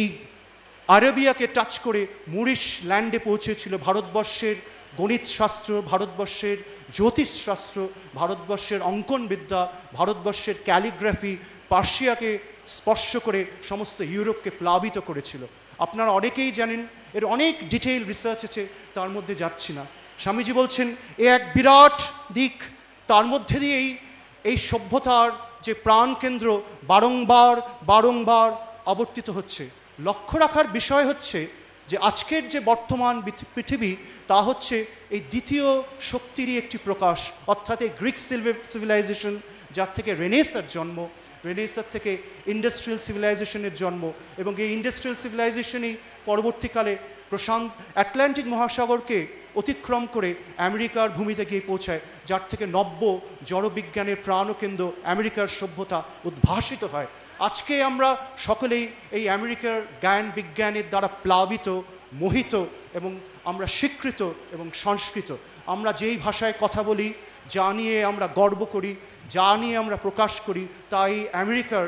আরবিয়াকে টাচ করে মুরিশ ল্যান্ডে পৌঁছেছিল। ভারতবর্ষের গণিত শাস্ত্র, ভারতবর্ষের জ্যোতিষশাস্ত্র, ভারতবর্ষের অঙ্কনবিদ্যা, ভারতবর্ষের ক্যালিগ্রাফি পার্সিয়াকে স্পর্শ করে সমস্ত ইউরোপকে প্লাবিত করেছিল। আপনারা অনেকেই জানেন, এর অনেক ডিটেইল রিসার্চ আছে, তার মধ্যে যাচ্ছি না। স্বামীজি বলছেন এ এক বিরাট দিক, তার মধ্যে দিয়েই এই সভ্যতার যে প্রাণকেন্দ্র বারংবার আবর্তিত হচ্ছে। লক্ষ্য রাখার বিষয় হচ্ছে যে আজকের যে বর্তমান পৃথিবী, তা হচ্ছে এই দ্বিতীয় শক্তিরই একটি প্রকাশ, অর্থাৎ এই গ্রিক সিভিলাইজেশন, যার থেকে রেনেসার জন্ম, রেনেসার থেকে ইন্ডাস্ট্রিয়াল সিভিলাইজেশনের জন্ম, এবং এই ইন্ডাস্ট্রিয়াল সিভিলাইজেশনই পরবর্তীকালে প্রশান্ত আটলান্টিক মহাসাগরকে অতিক্রম করে আমেরিকার ভূমিতে গিয়ে পৌঁছায়, যার থেকে নব্য জড়বিজ্ঞানের প্রাণকেন্দ্র আমেরিকার সভ্যতা উদ্ভাসিত হয়। আজকে আমরা সকলেই এই আমেরিকার জ্ঞান বিজ্ঞানের দ্বারা প্লাবিত, মোহিত, এবং আমরা স্বীকৃত এবং সংস্কৃত। আমরা যেই ভাষায় কথা বলি, যা নিয়ে আমরা গর্ব করি, যা নিয়ে আমরা প্রকাশ করি, তাই আমেরিকার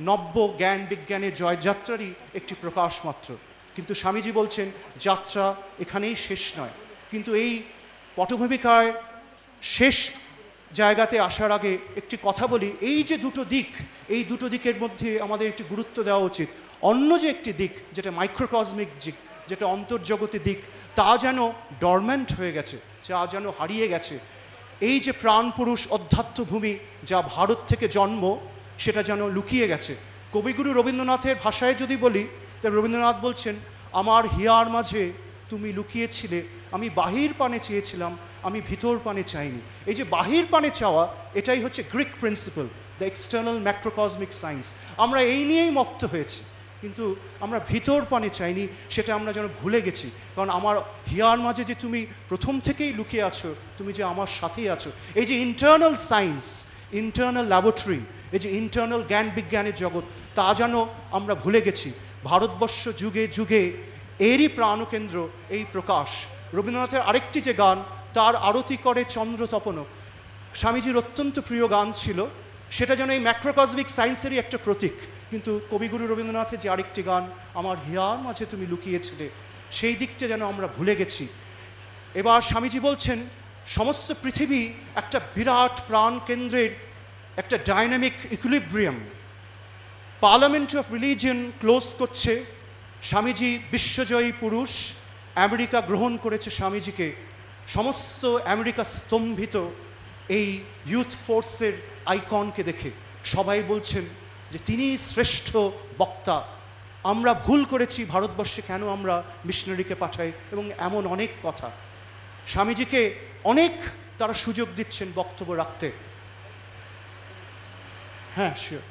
নব্য জ্ঞান বিজ্ঞানের জয়যাত্রারই একটি প্রকাশ মাত্র। কিন্তু স্বামীজি বলছেন যাত্রা এখানেই শেষ নয়। কিন্তু এই পটভূমিকায় শেষ জায়গাতে আসার আগে একটি কথা বলি, এই যে দুটো দিক, এই দুটো দিকের মধ্যে আমাদের একটি গুরুত্ব দেওয়া উচিত। অন্য যে একটি দিক, যেটা মাইক্রোকসমিক দিক, যেটা অন্তর্জগতের দিক, তা যেন ডরম্যান্ট হয়ে গেছে, যা যেন হারিয়ে গেছে। এই যে প্রাণপুরুষ অধ্যাত্মভূমি, যা ভারত থেকে জন্ম, সেটা যেন লুকিয়ে গেছে। কবিগুরু রবীন্দ্রনাথের ভাষায় যদি বলি, তাই রবীন্দ্রনাথ বলছেন, আমার হিয়ার মাঝে তুমি লুকিয়েছিলে, আমি বাহির পানে চেয়েছিলাম, আমি ভিতর পানে চাইনি। এই যে বাহির পানে চাওয়া, এটাই হচ্ছে Greek principle, the external macrocosmic science. আমরা এই নিয়েই মত্ত হয়েছি, কিন্তু আমরা ভিতর পানে চাইনি, সেটা আমরা যেন ভুলে গেছি। কারণ আমার হিয়ার মাঝে যে তুমি প্রথম থেকেই লুকিয়ে আছো, তুমি যে আমার সাথেই আছো, এই যে ইন্টারনাল সায়েন্স, ইন্টারনাল ল্যাবরেটরি, এই যে ইন্টারনাল জ্ঞান বিজ্ঞানের জগৎ, তা যেন আমরা ভুলে গেছি। ভারতবর্ষ যুগে যুগে এরই প্রাণকেন্দ্র এই প্রকাশ। রবীন্দ্রনাথের আরেকটি যে গান, তার আরতি করে চন্দ্র তপন, স্বামীজির অত্যন্ত প্রিয় গান ছিল, সেটা যেন এই ম্যাক্রোকসমিক সায়েন্সেরই একটা প্রতীক। কিন্তু কবিগুরু রবীন্দ্রনাথের যে আরেকটি গান, আমার হিয়ার মাঝে তুমি লুকিয়েছিলে, সেই দিকটা যেন আমরা ভুলে গেছি। এবার স্বামীজি বলছেন, সমস্ত পৃথিবী একটা বিরাট প্রাণকেন্দ্রের একটা dynamic equilibrium. Parliament of religion close করছে, স্বামীজি বিশ্বজয়ী পুরুষ, আমেরিকা গ্রহণ করেছে স্বামীজিকে, সমস্ত আমেরিকা স্তম্ভিত এই ইউথ ফোর্সের আইকনকে দেখে। সবাই বলছেন যে তিনি শ্রেষ্ঠ বক্তা, আমরা ভুল করেছি, ভারতবর্ষে কেন আমরা মিশনারিকে পাঠাই, এবং এমন অনেক কথা। স্বামীজিকে অনেক তারা সুযোগ দিচ্ছেন বক্তব্য রাখতে। হ্যাঁ, শিওর।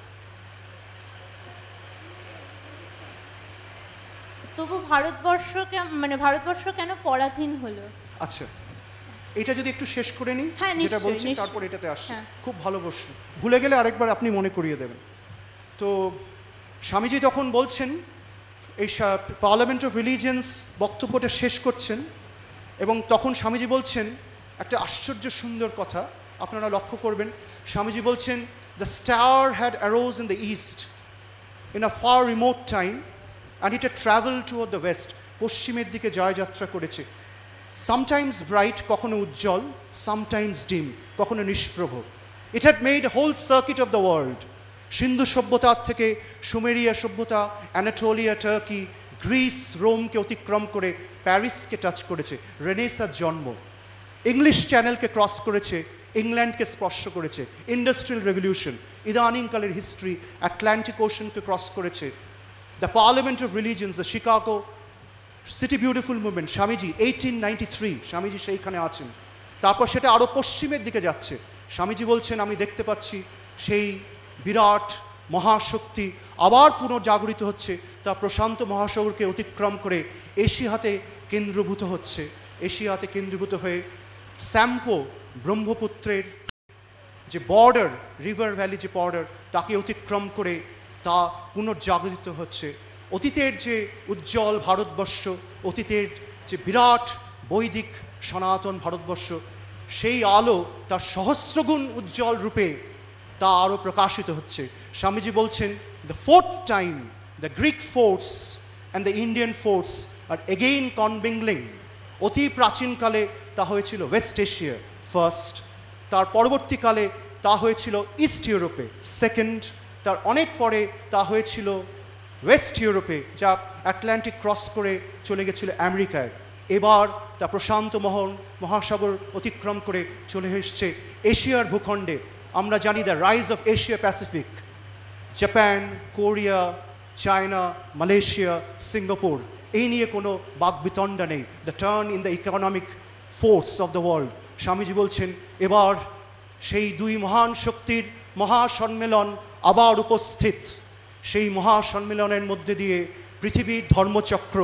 তবু ভারতবর্ষ কেন পরাধীন হলো? আচ্ছা, এটা যদি একটু শেষ করে নিই, হ্যাঁ, যেটা নিশ্চয়ই, বলছি, নিশ্চয়ই। তারপর এটাতে আসছে। হ্যাঁ। খুব ভালো প্রশ্ন, ভুলে গেলে আরেকবার আপনি মনে করিয়ে দেবেন। তো স্বামীজি তখন বলছেন, এই পার্লামেন্ট অফ রিলিজিয়ন্স বক্তব্যটা শেষ করছেন, এবং তখন স্বামীজি বলছেন একটা আশ্চর্য সুন্দর কথা, আপনারা লক্ষ্য করবেন। স্বামীজি বলছেন, the star had arose in the east in a fur remote time and it had travel toward the West. পশ্চিমের দিকে জয়যাত্রা করেছে। সামটাইমস ব্রাইট, কখনো উজ্জ্বল, সামটাইমস ডিম, কখনো নিষ্প্রভ। It had made a whole circuit of the world. Sindhu সভ্যতার থেকে সুমেরিয়া সভ্যতা, Anatolia, turkey, Greece, রোমকে অতিক্রম করে প্যারিসকে টাচ করেছে, রেনেসার জন্ম। ইংলিশ চ্যানেলকে ক্রস করেছে, ইংল্যান্ডকে স্পর্শ করেছে, ইন্ডাস্ট্রিয়াল রেভলিউশন। ইদানিংকালের হিস্ট্রি অ্যাটলান্টিক ওশনকে ক্রস করেছে। The parliament of religions, the Chicago city beautiful movement, Swamiji 1893, Swamiji সেইখানে আছেন। তারপর সেটা আরও পশ্চিমের দিকে যাচ্ছে। স্বামীজি বলছেন, আমি দেখতে পাচ্ছি সেই বিরাট মহাশক্তি আবার পুনর্জাগরিত হচ্ছে, তা প্রশান্ত মহাসাগরকে অতিক্রম করে এশিয়াতে কেন্দ্রভূত হচ্ছে। এশিয়াতে কেন্দ্রীভূত হয়ে স্যাম্পো, ব্রহ্মপুত্রের যে বর্ডার, রিভার ভ্যালি যে বর্ডার, তাকে অতিক্রম করে তা পুনর্জাগরিত হচ্ছে। অতীতের যে উজ্জ্বল ভারতবর্ষ, অতীতের যে বিরাট বৈদিক সনাতন ভারতবর্ষ, সেই আলো তার সহস্রগুণ উজ্জ্বল রূপে তা আরও প্রকাশিত হচ্ছে। স্বামীজি বলছেন, the fourth time the Greek force and the Indian force are again commingling. অতি প্রাচীনকালে তা হয়েছিল ওয়েস্ট এশিয়া ফার্স্ট, তার পরবর্তীকালে তা হয়েছিল ইস্ট ইউরোপে সেকেন্ড, তার অনেক পরে তা হয়েছিল ওয়েস্ট ইউরোপে, যা আটলান্টিক ক্রস করে চলে গেছিল আমেরিকায়। এবার তা প্রশান্ত মহাসাগর অতিক্রম করে চলে এসছে এশিয়ার ভূখণ্ডে। আমরা জানি the rise of Asia Pacific, Japan, Korea, China, Malaysia, Singapore, এই নিয়ে কোনো বাকবিতণ্ডা নেই। The turn in the economic force of the world. Swamiji বলছেন, এবার সেই দুই মহান শক্তির মহাসম্মেলন আবার উপস্থিত। সেই মহাসম্মেলনের মধ্যে দিয়ে পৃথিবীর ধর্মচক্র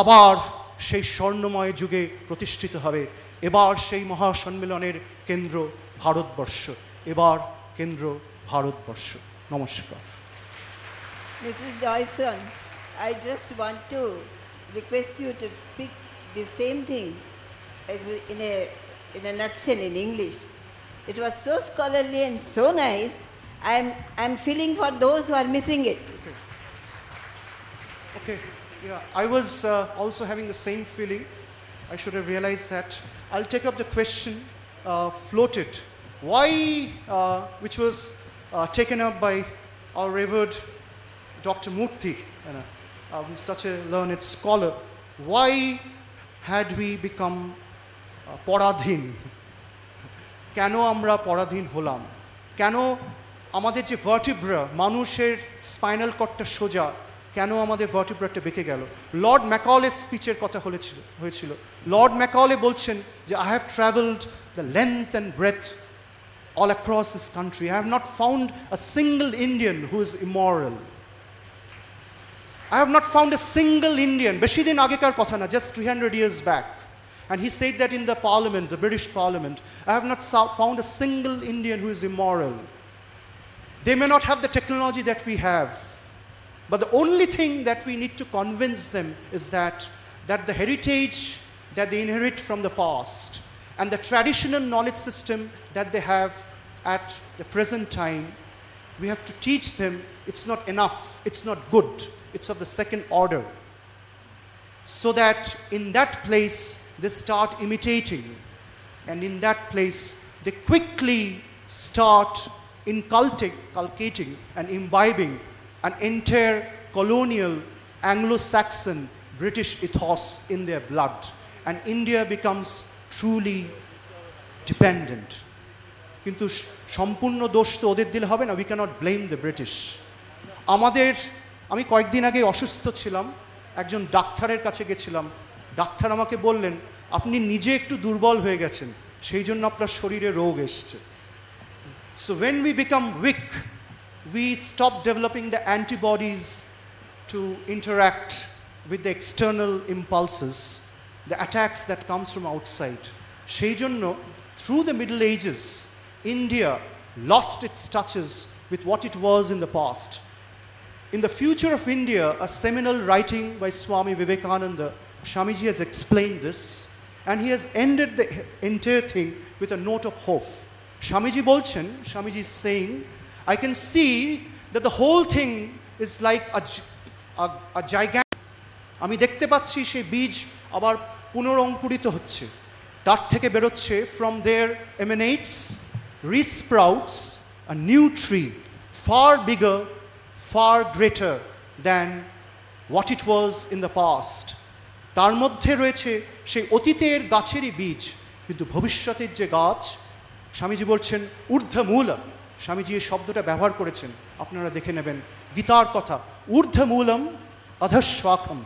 আবার সেই স্বর্ণময় যুগে প্রতিষ্ঠিত হবে। এবার সেই মহাসম্মেলনের কেন্দ্র ভারতবর্ষ, এবার কেন্দ্র ভারতবর্ষ। নমস্কার। Mrs. Joyson, I just want to request you to speak the same thing as in a nutshell in English. It was so scholarly and so nice. I'm feeling for those who are missing it. Okay. Yeah, I was also having the same feeling. I should have realized that. I'll take up the question floated. Why, which was taken up by our revered Dr. Murthy, such a learned scholar. Why had we become পরাধীন? কেন আমরা পরাধীন হলাম? কেন আমাদের যে vertebra, মানুষের spinal কর্ডটা সোজা, কেন আমাদের ভার্টিব্রাটা বেঁকে গেল? লর্ড ম্যাকলে স্পিচের কথা হয়েছিল। লর্ড ম্যাকলে বলছেন যে I have traveled the length and breadth all across this country. I have not found a single Indian who is immoral. I have not found a single Indian, বেশি দিন আগেকার কথা না, just 300 years back. And he said that in the parliament, the British parliament, I have not found a single Indian who is immoral. They may not have the technology that we have, but the only thing that we need to convince them is that the heritage that they inherit from the past and the traditional knowledge system that they have at the present time, we have to teach them it's not enough, it's not good, it's of the second order. So that in that place they start imitating, and in that place they quickly start inculcating and imbibing an entire colonial Anglo-Saxon British ethos in their blood, and India becomes truly dependent. কিন্তু সম্পূর্ণ দোষ তো ওদের দিলে হবে না, we cannot blame the British. আমি কয়েকদিন আগে অসুস্থ ছিলাম, একজন ডাক্তারের কাছে গেছিলাম, ডাক্তার আমাকে বললেন আপনি নিজে একটু দুর্বল হয়ে গেছেন, সেই জন্য আপনার শরীরে রোগ এসছে। So when we become weak, we stop developing the antibodies to interact with the external impulses, the attacks that comes from outside. সেই জন্য through the Middle Ages, India lost its touches with what it was in the past. In the Future of India, a seminal writing by Swami Vivekananda, Swamiji has explained this, and he has ended the entire thing with a note of hope. Swamiji bolchen, Swamiji is saying, I can see that the whole thing is like a gigantic, আমি দেখতে পাচ্ছি সেই বীজ আবার পুনরঙ্কুরিত হচ্ছে, তার থেকে বেরোচ্ছে, from there emanates, resprouts a new tree, far bigger, far greater than what it was in the past. তার মধ্যে রয়েছে সেই অতীতের গাছেরই বীজ, কিন্তু ভবিষ্যতের যে গাছ, স্বামীজি বলছেন ঊর্ধ্বমূল, স্বামীজি এই শব্দটা ব্যবহার করেছেন, আপনারা দেখে নেবেন গীতার কথা, ঊর্ধ্বমূলম অধঃশ্বাখম,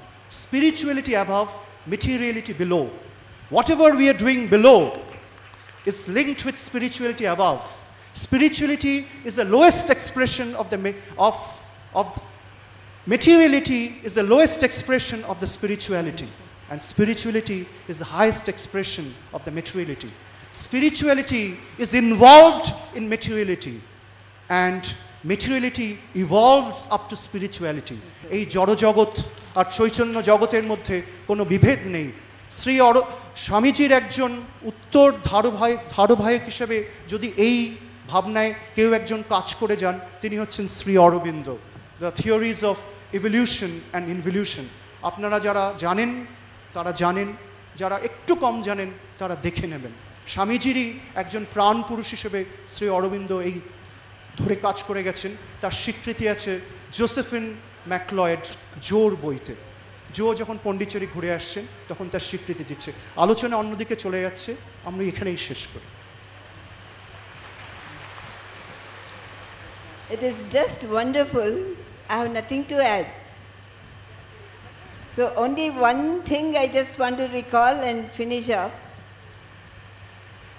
spirituality above, materiality below. Whatever we are doing below is linked with spirituality above. Spirituality is the lowest expression of materiality is the lowest expression of the spirituality, and spirituality is the highest expression of the materiality. Spirituality is involved in materiality, and materiality evolves up to spirituality. এই জড় জগৎ আর চৈতন্য জগতের মধ্যে কোনো বিভেদ নেই। স্বামীজির একজন উত্তর ধারাবাহিক হিসেবে যদি এই ভাবনায় কেউ একজন কাজ করে যান, তিনি হচ্ছেন Shri Aurobindo. The theories of evolution and involution, আপনারা যারা জানেন তারা জানেন, যারা একটু কম জানেন তারা দেখে নেবেন। স্বামীজিরই একজন প্রাণ পুরুষ হিসেবে শ্রী অরবিন্দ এই ধরে কাজ করে গেছেন, তার স্বীকৃতি আছে জোসেফিন ম্যাকলয়েড জোর বইতে। জো যখন পন্ডিচেরি ঘুরে আসছেন তখন তার স্বীকৃতি দিচ্ছে। আলোচনা অন্যদিকে চলে যাচ্ছে, আমরা এখানেই শেষ করি। It is just wonderful. I have nothing to add. So only one thing I just want to recall and finish up.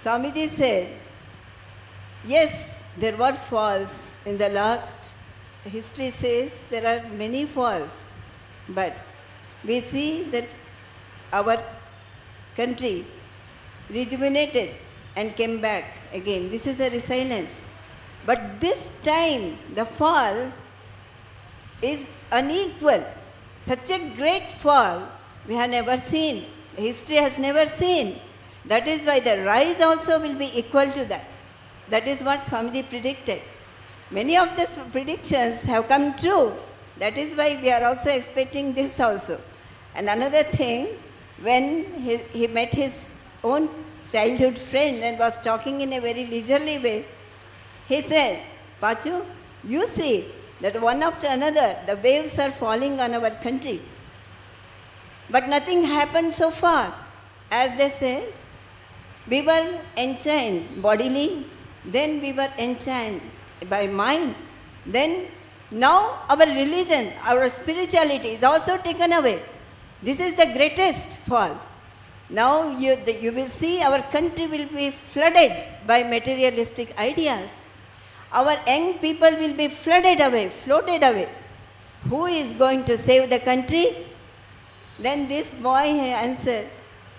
Swamiji said, yes, there were falls in the last. History says there are many falls, but we see that our country rejuvenated and came back again. This is the resilience. But this time the fall is unequal. Such a great fall we have never seen. History has never seen. That is why the rise also will be equal to that. That is what Swamiji predicted. Many of these predictions have come true. That is why we are also expecting this also. And another thing, when he met his own childhood friend and was talking in a very leisurely way, he said, Pachu, you see that one after another the waves are falling on our country. But nothing happened so far. As they say, we were enchained bodily, then we were enchained by mind, then Now our religion, our spirituality is also taken away. This is the greatest fall. Now you will see our country will be flooded by materialistic ideas. Our young people will be flooded away, floated away. Who is going to save the country? Then this boy answered,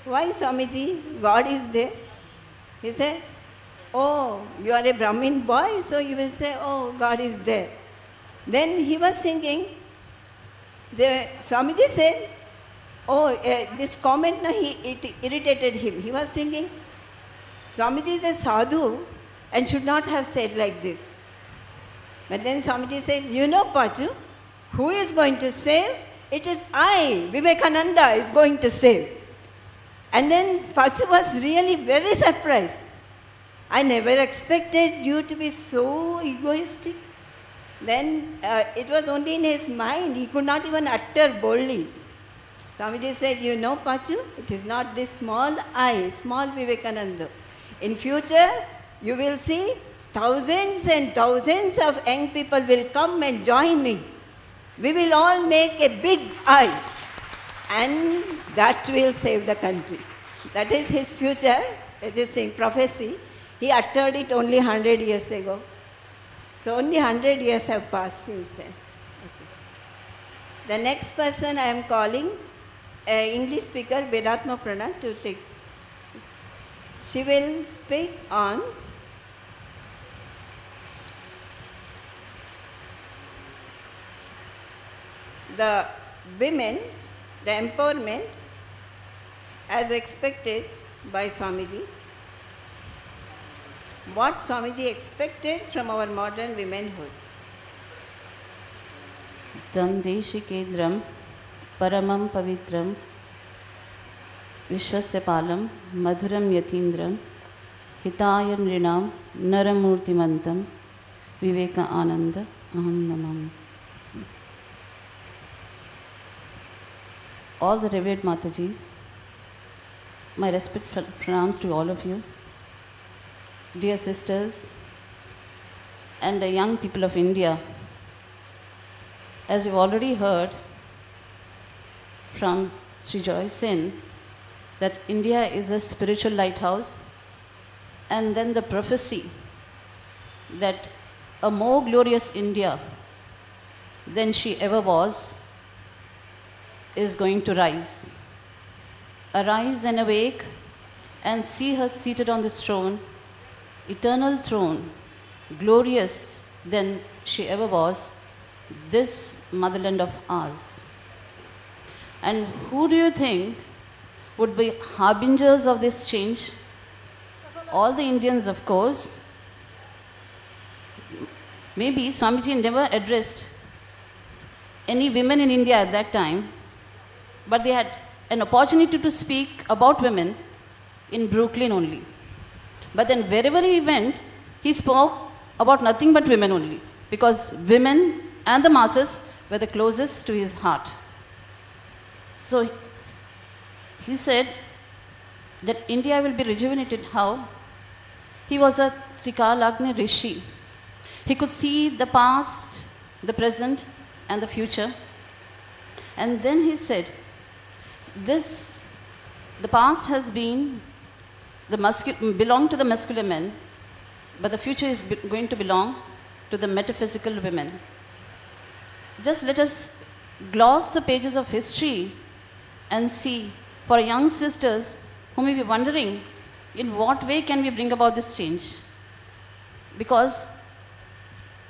why Swamiji, God is there? He said, oh, you are a Brahmin boy, so you will say, oh, God is there. Then he was thinking, Swamiji said, oh, this comment, it irritated him. He was thinking, Swamiji is a sadhu and should not have said like this. But then Swamiji said, you know, Pachu, who is going to save? It is I, Vivekananda, is going to save. And then Pachu was really very surprised. I never expected you to be so egoistic. Then it was only in his mind, he could not even utter boldly. Swamiji said, you know, Pachu, it is not this small I, small Vivekananda. In future, you will see thousands and thousands of young people will come and join me. We will all make a big I, and that will save the country. That is his future, this thing, prophecy. He uttered it only 100 years ago. So only 100 years have passed since then. Okay. The next person I am calling, English speaker Vedatma Prana, to take. She will speak on the women, the empowerment as expected by Swamiji. What Swamiji expected from our modern womanhood. Tam Deshikendram Paramam Pavitram Vishwasya Palam Madhuram Yathindram Hitaya Nrinam Naramurtimantam Viveka Ananda Aham Namam. All the revered Matajis, my respectful pranams to all of you, dear sisters and the young people of India. As you've already heard from Sri Joy Sin, that India is a spiritual lighthouse, and then the prophecy that a more glorious India than she ever was is going to rise. Arise and awake and see her seated on this throne, eternal throne, glorious than she ever was, this motherland of ours. And who do you think would be harbingers of this change? All the Indians, of course. Maybe Swamiji never addressed any women in India at that time, but they had an opportunity to speak about women in Brooklyn only. But then wherever he went, he spoke about nothing but women only, because women and the masses were the closest to his heart. So he said that India will be rejuvenated. How? He was a Trikalagni Rishi. He could see the past, the present, and the future. And then he said, the past has been belonged to the masculine men, but the future is going to belong to the metaphysical women. Just let us gloss the pages of history and see, for young sisters who may be wondering, in what way can we bring about this change? Because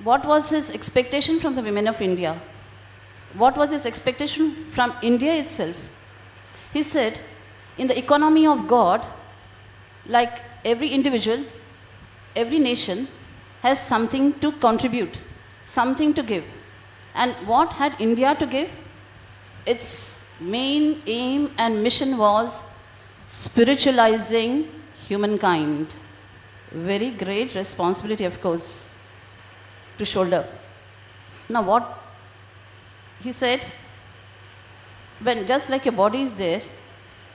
what was his expectation from the women of India? What was his expectation from India itself? He said, in the economy of God, like every individual, every nation has something to contribute, something to give. And what had India to give? Its main aim and mission was spiritualizing humankind. Very great responsibility, of course, to shoulder. Now what he said, when just like your body is there,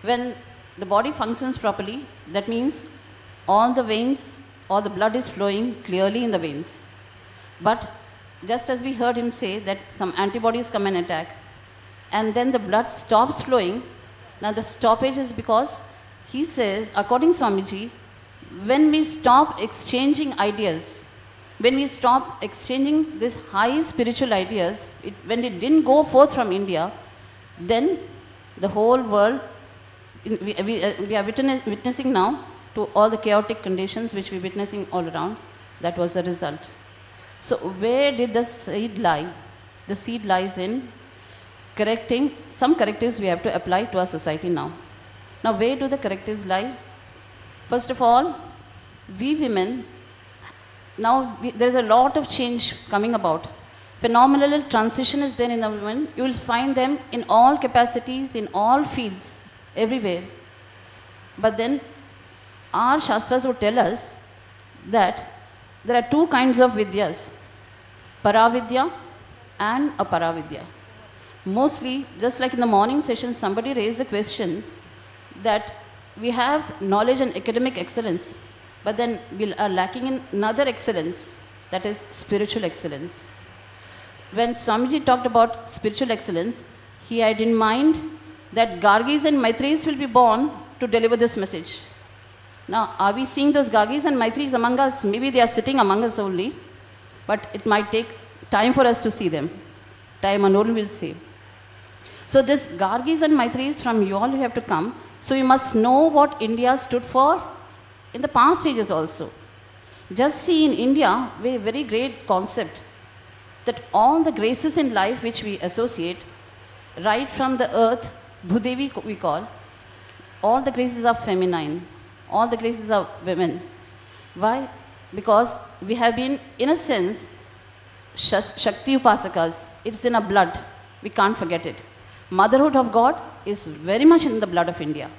when the body functions properly, that means all the veins, all the blood is flowing clearly in the veins. But just as we heard him say that some antibodies come and attack, and then the blood stops flowing. Now the stoppage is because he says, according to Swamiji, when we stop exchanging ideas, when we stop exchanging these high spiritual ideas, when it didn't go forth from India, then the whole world, we are witnessing now to all the chaotic conditions which we're witnessing all around. That was the result. So where did the seed lie? The seed lies in correcting, some correctives we have to apply to our society now. Now where do the correctives lie? First of all, we women, now there is a lot of change coming about. Phenomenal transition is there in the women. You will find them in all capacities, in all fields, everywhere. But then our Shastras would tell us that there are two kinds of vidyas, Paravidya and Aparavidya. Mostly, just like in the morning session, somebody raised the question that we have knowledge and academic excellence, but then we are lacking in another excellence, that is spiritual excellence. When Swamiji talked about spiritual excellence, he had in mind that Gargis and Maitris will be born to deliver this message. Now, are we seeing those Gargis and Maitris among us? Maybe they are sitting among us only, but it might take time for us to see them. Time alone will say. So this Gargis and Maitris from you all have to come. So you must know what India stood for in the past ages also. Just see in India, a very great concept that all the graces in life which we associate, right from the earth, Bhudevi we call, all the graces are feminine, all the graces are women. Why? Because we have been, in a sense, Shakti Upasakas. It's in our blood. We can't forget it. Motherhood of God is very much in the blood of India.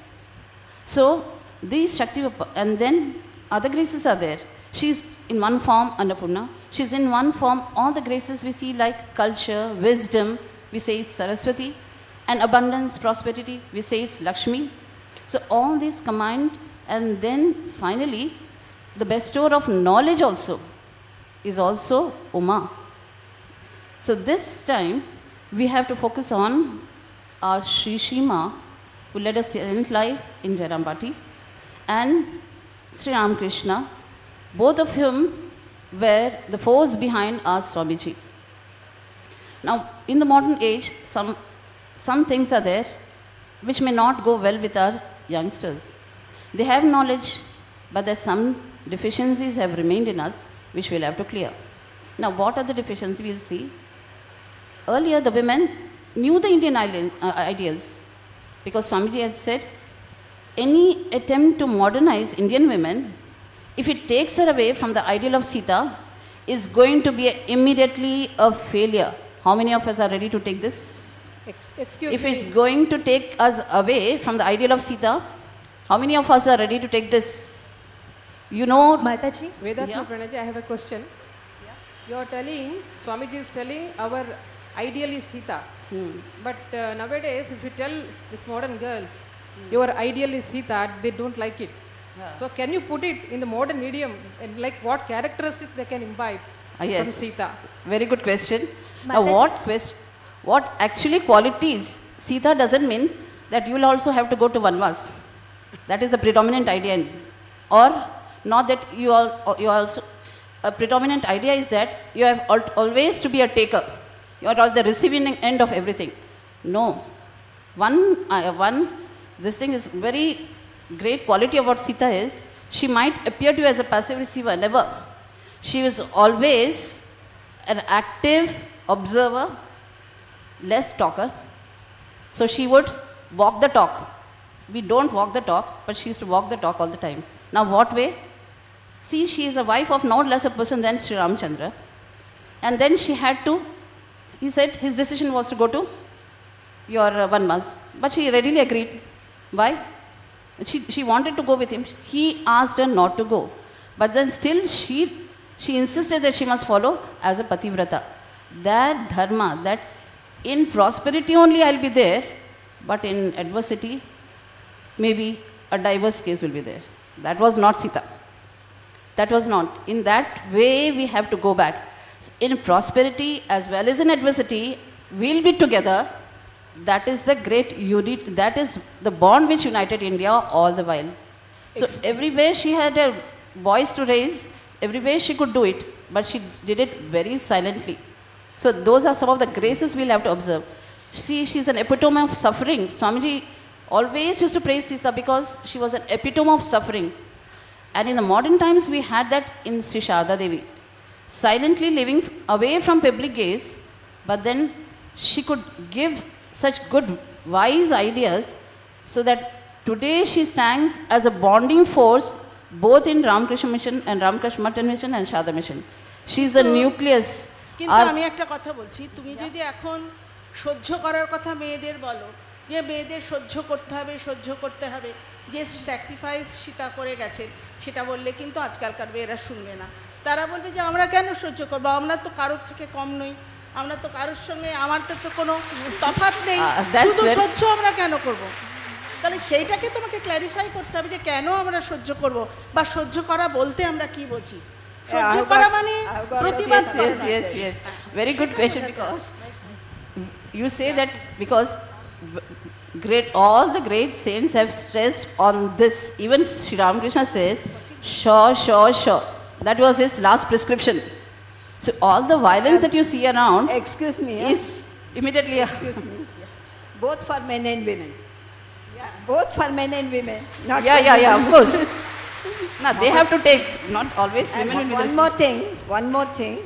So, these Shakti, and then other graces are there. She's in one form Annapurna. She's in one form, all the graces we see like culture, wisdom, we say it's Saraswati, and abundance, prosperity, we say it's Lakshmi. So all these combined, and then finally, the bestower of knowledge also is also Uma. So this time, we have to focus on our Sri Shima, who led a silent life in Jairambati, and Sri Ramakrishna, both of whom were the force behind our Swamiji. Now, in the modern age, some things are there which may not go well with our youngsters. They have knowledge, but there's some deficiencies have remained in us which we'll have to clear. Now, what are the deficiencies? We'll see. Earlier, the women knew the Indian ideals, because Swamiji had said, any attempt to modernize Indian women, if it takes her away from the ideal of Sita, is going to be immediately a failure. How many of us are ready to take this? Excuse if me. it's going to take us away from the ideal of Sita, how many of us are ready to take this? You know, Mataji? Vedatma Yeah. Pranaji, I have a question. You are telling, Swamiji is telling our ideal is Sita. But nowadays, if you tell these modern girls, your ideal is Sita, they don't like it. So can you put it in the modern idiom, and like what characteristics they can imbibe from yes. Sita? Very good question. Now, what actually qualities? Sita doesn't mean that you will also have to go to Vanvas. That is the predominant idea. Or not that you also, a predominant idea is that you have always to be a taker. You are at the receiving end of everything. No. This thing is very great quality about Sita is, she might appear to you as a passive receiver, never. She was always an active observer, less talker. So she would walk the talk. We don't walk the talk, but she used to walk the talk all the time. Now what way? See, she is a wife of no less a person than Sri Ramchandra. And then she had to, he said his decision was to go to your Vanvas. But she readily agreed. Why? She wanted to go with him. He asked her not to go. But then still she insisted that she must follow as a pativrata. That dharma, that in prosperity only I'll be there, but in adversity, maybe a diverse case will be there. That was not Sita. That was not. In that way we have to go back. In prosperity as well as in adversity, we'll be together. That is the great unit, that is the bond which united India all the while. So everywhere she had a voice to raise, everywhere she could do it, but she did it very silently. So those are some of the graces we'll have to observe. See, she's an epitome of suffering. Swamiji always used to praise Sita because she was an epitome of suffering. And in the modern times, we had that in Sri Sharda Devi. Silently living away from public gaze, but then she could give such good, wise ideas, so that today she stands as a bonding force both in Ramakrishna Mission and Ramakrishna Matan Mission and Sharda Mission. She is the nucleus. কিন্তু আমি একটা কথা বলছি, তুমি যদি এখন সহ্য করার কথা মেয়েদের বলো, যে মেয়েদের সহ্য করতে হবে, যে স্যাক্রিফাইস সীতা করে গেছেন, সেটা বললে কিন্তু আজকালকার মেয়েরা শুনবে না। তারা বলবে যে আমরা কেন সহ্য করবো, আমরা তো কারোর থেকে কম নই, আমরা তো কারোর সঙ্গে আমার তো কোনো তফাৎ নেই, শুধু সহ্য আমরা কেন করব? তাহলে সেইটাকে তোমাকে ক্ল্যারিফাই করতে হবে যে কেন আমরা সহ্য করব, বা সহ্য করা বলতে আমরা কি বুঝি। সহ্য করা মানে প্রতিবাদ করা। Yes. Very good question, because you say that because all the great saints have stressed on this. Even Sri Ramakrishna says, sure. That was his last prescription. So all the violence that you see around is immediately... Excuse me. Both for men and women. Both for men and women. Not Yeah, of course. No, they have to take, not always women will be one more thing.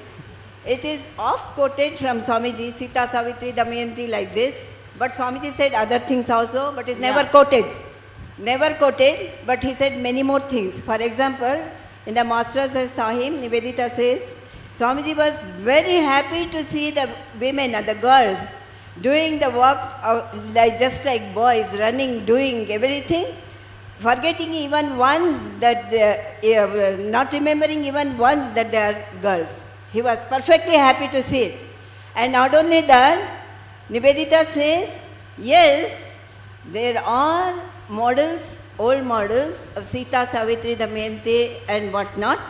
It is oft quoted from Swamiji, Sita, Savitri, Damayanti, like this. But Swamiji said other things also, but it's never quoted. Never quoted, but he said many more things. For example, in the Masters I saw him, Nivedita says, Swamiji was very happy to see the women and the girls doing the work just like boys, running, doing everything, forgetting even once that not remembering even once that they are girls. He was perfectly happy to see it. And not only that, Nivedita says, yes, there are models, old models of Sita, Savitri, Damayanti and whatnot,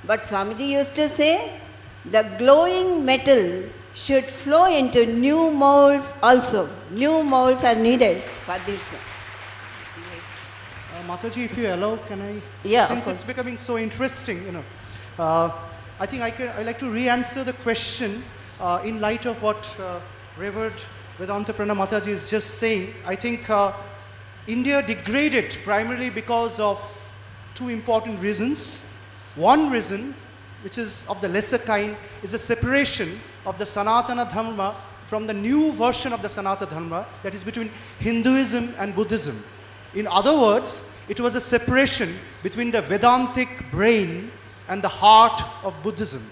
but Swamiji used to say, the glowing metal should flow into new molds also. New molds are needed for this one. Mataji, if you allow, can I? Yeah, since it's becoming so interesting, I think I like to re-answer the question in light of what Revered Vedanta Pranam Mataji is just saying. I think India degraded primarily because of two important reasons. One reason, which is of the lesser kind, is the separation of the Sanatana Dharma from the new version of the Sanatana Dharma, that is between Hinduism and Buddhism. In other words, it was a separation between the Vedantic brain and the heart of Buddhism.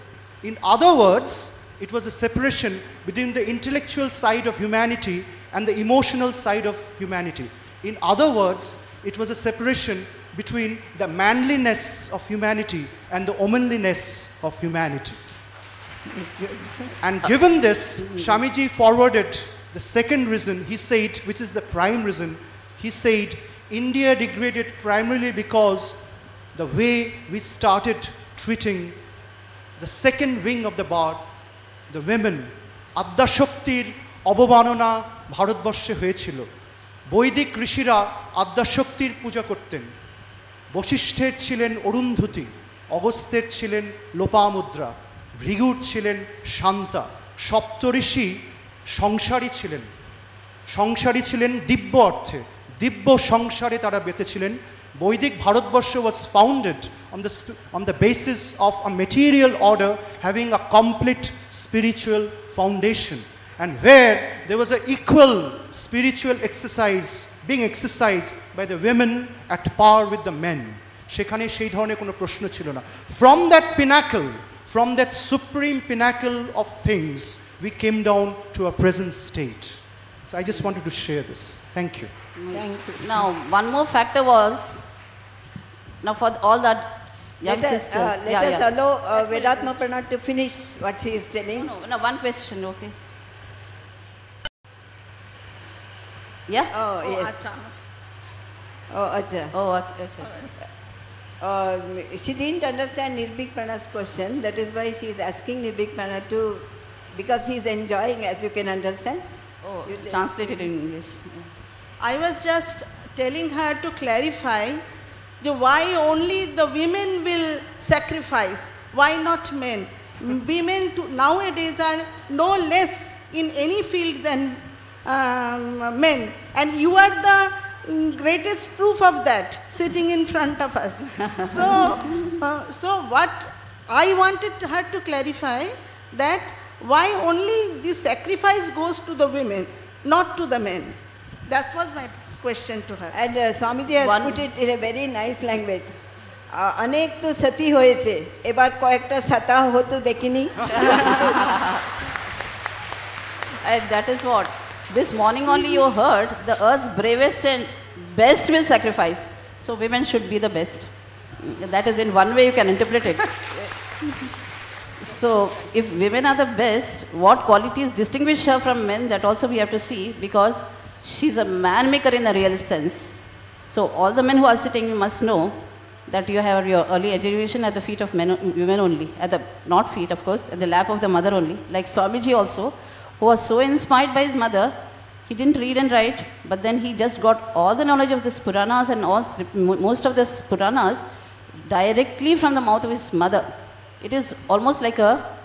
In other words, it was a separation between the intellectual side of humanity and the emotional side of humanity. In other words, it was a separation between the manliness of humanity and the womanliness of humanity. And given this, Swamiji forwarded the second reason. He said, which is the prime reason, he said, India degraded primarily because the way we started treating the second wing of the bird, the women. আদ্যা শক্তির অবমাননা ভারতবর্ষে হয়েছিল। বৈদিক ঋষিরা আদ্যা শক্তির পূজা করতেন। বশিষ্ঠের ছিলেন অরুন্ধতী, অগস্ত্যের ছিলেন লোপামুদ্রা, ভৃগুর ছিলেন শান্তা। সপ্তঋষি সংসারী ছিলেন দিব্য অর্থে, দিব্য সংসারে তারা বেঁচেছিলেন। বৈদিক Bharatvarsha was founded on the basis of a material order having a complete spiritual foundation, and where there was an equal spiritual exercise being exercised by the women at par with the men. সেখানে সেই ধরনের কোনো প্রশ্ন ছিল না। From that pinnacle, from that supreme pinnacle of things, we came down to our present state. So I just wanted to share this. Thank you. Thank you. Now, one more factor was, now for all that young sisters. Let us allow Vedatma Pranat to finish what she is telling. No, one question, okay. Yeah? Oh, yes. আচ্ছা Oh, acha. Oh, acha. she didn't understand Nirbhik Prana's question. That is why she is asking Nirbhik Prana to, because she is enjoying, as you can understand. Oh, translated in English. I was just telling her to clarify why only the women will sacrifice, why not men? Women nowadays are no less in any field than men, and you are the greatest proof of that, sitting in front of us. So what I wanted her to clarify, that why only the sacrifice goes to the women, not to the men. That was my question to her. And Swamiji has put it in a very nice language. अनेक तो सती होए छे एबार कয়েকটা সাতা হতো দেখিনি And that is what this morning only you heard, the earth's bravest and best will sacrifice, so women should be the best. That is in one way you can interpret it. So if women are the best, what qualities distinguish her from men, that also we have to see, because she's a man maker in the real sense. So all the men who are sitting, you must know that you have your early education at the feet of women only, at the, not feet of course, at the lap of the mother only. Like Swamiji also, who was so inspired by his mother, he didn't read and write, but then he just got all the knowledge of the Puranas and all, most of the Puranas directly from the mouth of his mother. It is almost like a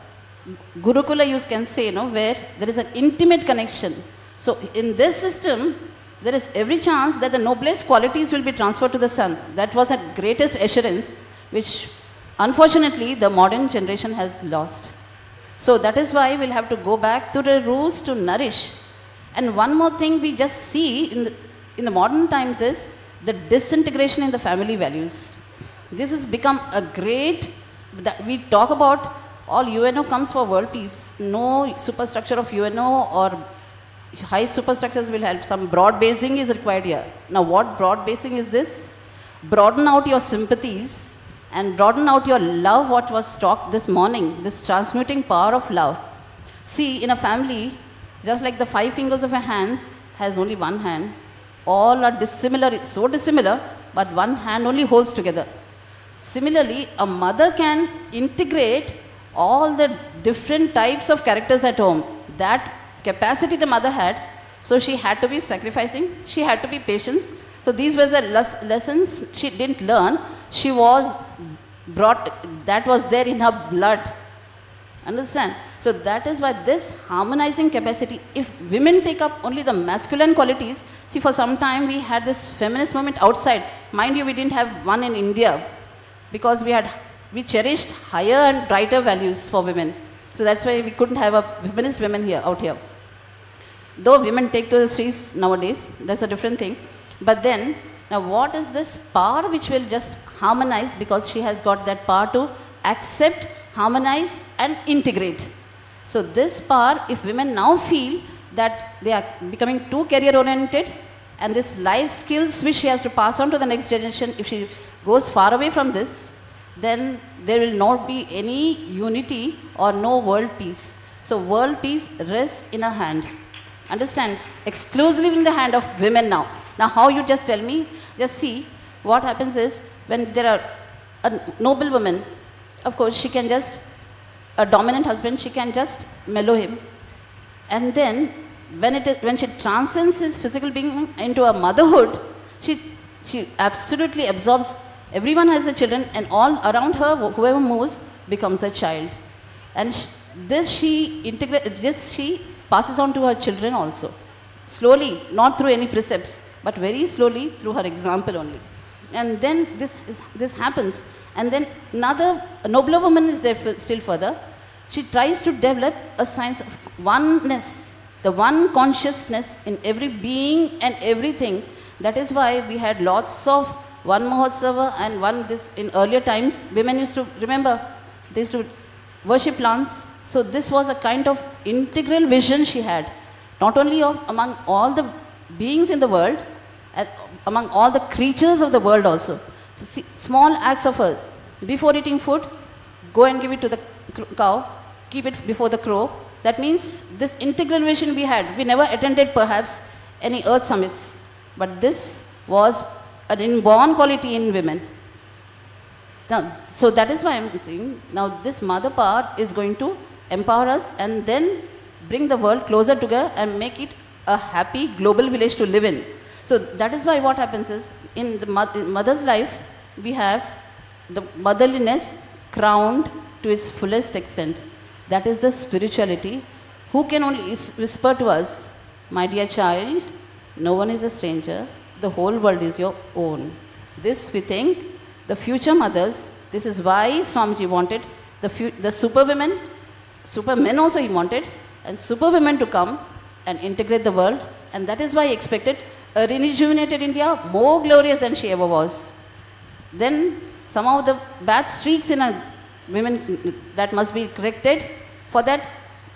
Gurukula, you can say, where there is an intimate connection. So in this system, there is every chance that the noblest qualities will be transferred to the son. That was a greatest assurance, which unfortunately the modern generation has lost. So that is why we'll have to go back to the roots to nourish. And one more thing we just see in the modern times is the disintegration in the family values. This has become a great, we talk about all UNO comes for world peace. No superstructure of UNO or high superstructures will help. Some broad basing is required here. Now what broad basing is this? Broaden out your sympathies and broaden out your love, what was talked this morning, this transmuting power of love. See, in a family, just like the 5 fingers of a hand has only one hand, all are dissimilar, so dissimilar, but one hand only holds together. Similarly, a mother can integrate all the different types of characters at home. That capacity the mother had, so she had to be sacrificing, she had to be patient. So these were the lessons she didn't learn, she was brought, that was there in her blood. Understand? So that is why this harmonizing capacity, if women take up only the masculine qualities, see for some time we had this feminist movement outside. Mind you, we didn't have one in India, because we cherished higher and brighter values for women. So that's why we couldn't have a feminist women here, out here. Though women take to the streets nowadays, that's a different thing. But then, now what is this power which will just harmonize, because she has got that power to accept, harmonize and integrate. So this power, if women now feel that they are becoming too career oriented, and this life skills which she has to pass on to the next generation, if she goes far away from this, then there will not be any unity or no world peace. So world peace rests in a hand. Understand? Exclusively in the hand of women now. Now how you just tell me? Just see, what happens is, when there are a noble woman, of course she can just, a dominant husband, she can just mellow him. And then when she transcends his physical being into a motherhood, she absolutely absorbs. Everyone has a children, and all around her, whoever moves becomes a child. And she passes on to her children also. Slowly, not through any precepts, but very slowly through her example only. And then this happens. And then another nobler woman is there still further. She tries to develop a sense of oneness, the one consciousness in every being and everything. That is why we had lots of one Mahotsava and this in earlier times. Women used to, remember, they used to worship plants. So this was a kind of integral vision she had, not only of among all the beings in the world, among all the creatures of the world also. See, small acts of her. Before eating food, go and give it to the cow, keep it before the crow. That means this integral vision we had. We never attended perhaps any earth summits, but this was an inborn quality in women. Now, so that is why I'm saying, now this mother part is going to empower us and then bring the world closer together and make it a happy global village to live in. So that is why what happens is, in the mother's life, we have the motherliness crowned to its fullest extent. That is the spirituality. Who can only whisper to us, my dear child, no one is a stranger, the whole world is your own. This we think, the future mothers, this is why Swamiji wanted the superwomen, supermen also he wanted, and superwomen to come and integrate the world. And that is why he expected a rejuvenated India, more glorious than she ever was. Then some of the bad streaks in a women, that must be corrected. For that,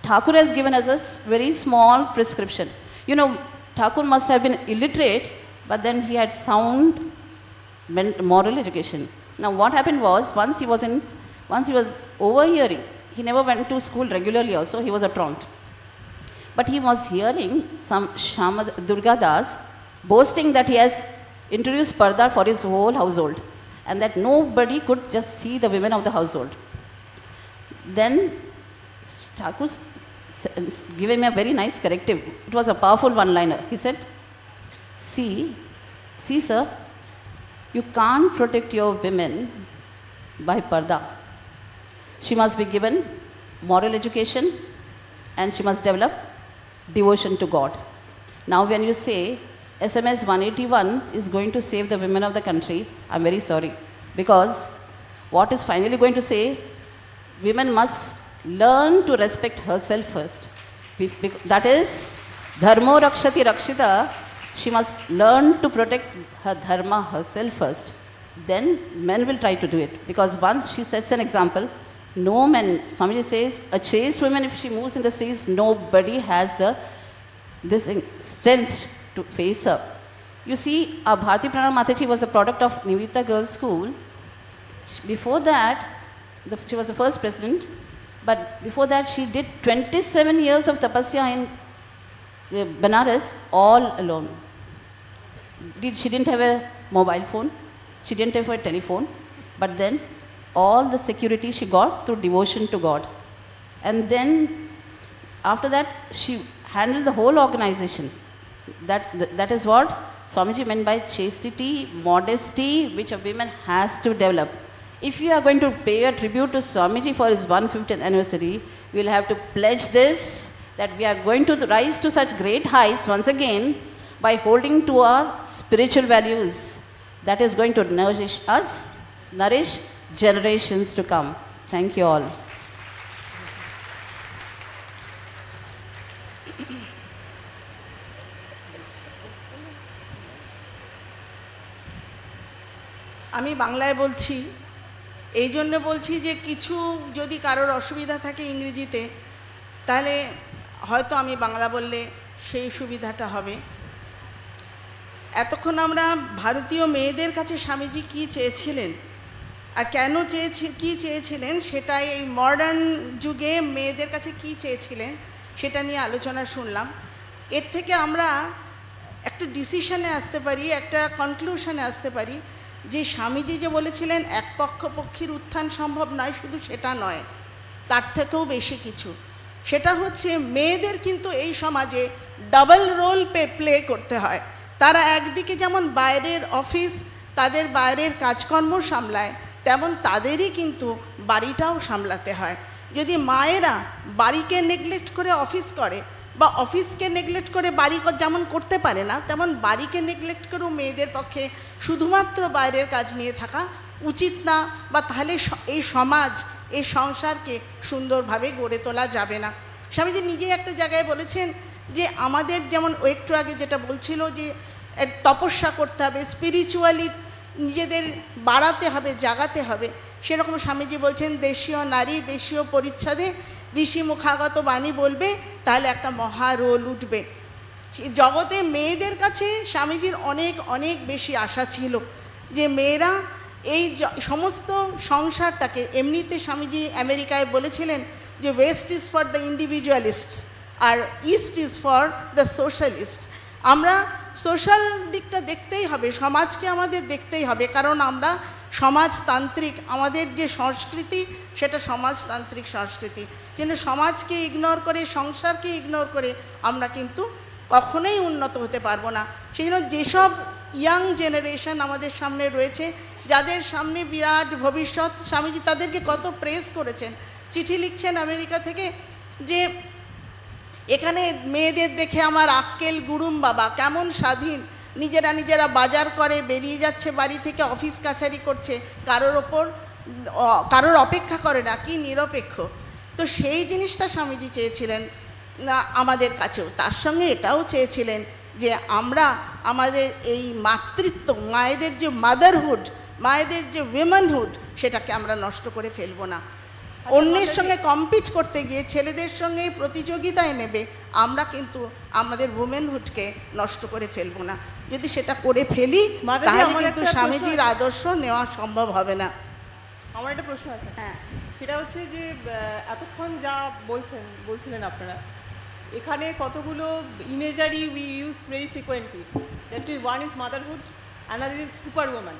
Thakur has given us a very small prescription. You know, Thakur must have been illiterate, but then he had sound moral education. Now what happened was, once he was overhearing, he never went to school regularly also, he was a truant. But he was hearing some Durga Das boasting that he has introduced Parda for his whole household and that nobody could just see the women of the household. Then Thakur gave him a very nice corrective. It was a powerful one-liner. He said, see sir, you can't protect your women by Parda. She must be given moral education and she must develop devotion to God. Now when you say SMS 181 is going to save the women of the country, I'm very sorry. Because what is finally going to say, women must learn to respect herself first. That is, dharmo rakshati rakshita, she must learn to protect her dharma herself first. Then men will try to do it. Because once she sets an example, no man, Swamiji says, a chaste woman, if she moves in the streets, nobody has this strength to face her. You see, Bharati Pranam Mataji was a product of Nivita Girls' School. Before that, she was the first president, but before that she did 27 years of tapasya in Banaras all alone. She didn't have a mobile phone, she didn't have a telephone, but then all the security she got through devotion to God. And then after that she handled the whole organization. That is what Swamiji meant by chastity, modesty, which a woman has to develop. If you are going to pay a tribute to Swamiji for his 150th anniversary, we will have to pledge this, that we are going to rise to such great heights once again by holding to our spiritual values. That is going to nourish us, nourish generations to come. Thank you all. আমি বাংলায় বলছি, এই জন্য বলছি যে কিছু যদি কারোর অসুবিধা থাকে ইংরেজিতে, তাহলে হয়তো আমি বাংলা বললে সেই সুবিধাটা হবে। এতক্ষণ আমরা ভারতীয় মেয়েদের কাছে স্বামীজি কী চেয়েছিলেন আর কেন কী চেয়েছিলেন, সেটা এই মডার্ন যুগে মেয়েদের কাছে কী চেয়েছিলেন সেটা নিয়ে আলোচনা শুনলাম। এর থেকে আমরা একটা ডিসিশনে আসতে পারি, একটা কনক্লুশনে আসতে পারি যে স্বামীজি যে বলেছিলেন এক পক্ষের উত্থান সম্ভব নয়, শুধু সেটা নয়, তার থেকেও বেশি কিছু। সেটা হচ্ছে মেয়েদের কিন্তু এই সমাজে ডাবল রোল প্লে করতে হয়। তারা একদিকে যেমন বাইরের অফিস, তাদের বাইরের কাজকর্ম সামলায়, তেমন তাদেরই কিন্তু বাড়িটাও সামলাতে হয়। যদি মায়েরা বাড়িকে নেগলেক্ট করে অফিস করে বা অফিসকে নেগলেক্ট করে বাড়ি যেমন করতে পারে না, তেমন বাড়িকে নেগলেক্ট করেও মেয়েদের পক্ষে শুধুমাত্র বাইরের কাজ নিয়ে থাকা উচিত না, বা তাহলে এই সমাজ, এই সংসারকে সুন্দরভাবে গড়ে তোলা যাবে না। স্বামীজি নিজে একটা জায়গায় বলেছেন যে আমাদের যেমন একটু আগে যেটা বলছিল যে তপস্যা করতে হবে, স্পিরিচুয়ালি নিজেদের বাড়াতে হবে, জাগাতে হবে, সেরকম স্বামীজি বলছেন দেশীয় নারী দেশীয় পরিচ্ছদে ঋষি মুখাগত বাণী বলবে, তাহলে একটা মহা রোল উঠবে। জগতে মেয়েদের কাছে স্বামীজির অনেক অনেক বেশি আশা ছিল যে মেয়েরা এই সমস্ত সংসারটাকে, এমনিতে স্বামীজি আমেরিকায় বলেছিলেন যে west is for the individualists আর east is for the socialist. আমরা সোশ্যাল দিকটা দেখতেই হবে, সমাজকে আমাদের দেখতেই হবে, কারণ আমরা সমাজতান্ত্রিক আমাদের যে সংস্কৃতি সেটা সমাজতান্ত্রিক সংস্কৃতি, কিন্তু সমাজকে ইগনোর করে, সংসারকে ইগনোর করে আমরা কিন্তু কখনোই উন্নত হতে পারবো না। সেই জন্য যেসব ইয়াং জেনারেশন আমাদের সামনে রয়েছে, যাদের সামনে বিরাট ভবিষ্যৎ, স্বামীজি তাদেরকে কত প্রেস করেছেন, চিঠি লিখছেন আমেরিকা থেকে যে এখানে মেয়েদের দেখে আমার আক্কেল গুরুম বাবা, কেমন স্বাধীন, নিজেরা নিজেরা বাজার করে বেরিয়ে যাচ্ছে বাড়ি থেকে, অফিস কাছারি করছে, কারোর অপেক্ষা করে না, কি নিরপেক্ষ। তো সেই জিনিসটা স্বামীজি চেয়েছিলেন না আমাদের কাছেও, তার সঙ্গে এটাও চেয়েছিলেন যে আমরা আমাদের এই মাতৃত্ব, মায়েদের যে মাদারহুড, মায়েদের যে উইমেনহুড, সেটাকে আমরা নষ্ট করে ফেলবো না। অন্যের সঙ্গে কম্পিট করতে গিয়ে, ছেলেদের সঙ্গে প্রতিযোগিতায় নেবে আমরা কিন্তু আমাদের উমেনহুডকে নষ্ট করে ফেলবো না। যদি সেটা করে ফেলি তাহলে কিন্তু স্বামীজির আদর্শ নেওয়া সম্ভব হবে না। আমার একটা প্রশ্ন আছে, হ্যাঁ, সেটা হচ্ছে যে এতক্ষণ যা বলছিলেন আপনারা, এখানে কতগুলো imagery we use very frequently, that is one is motherhood, another is super woman.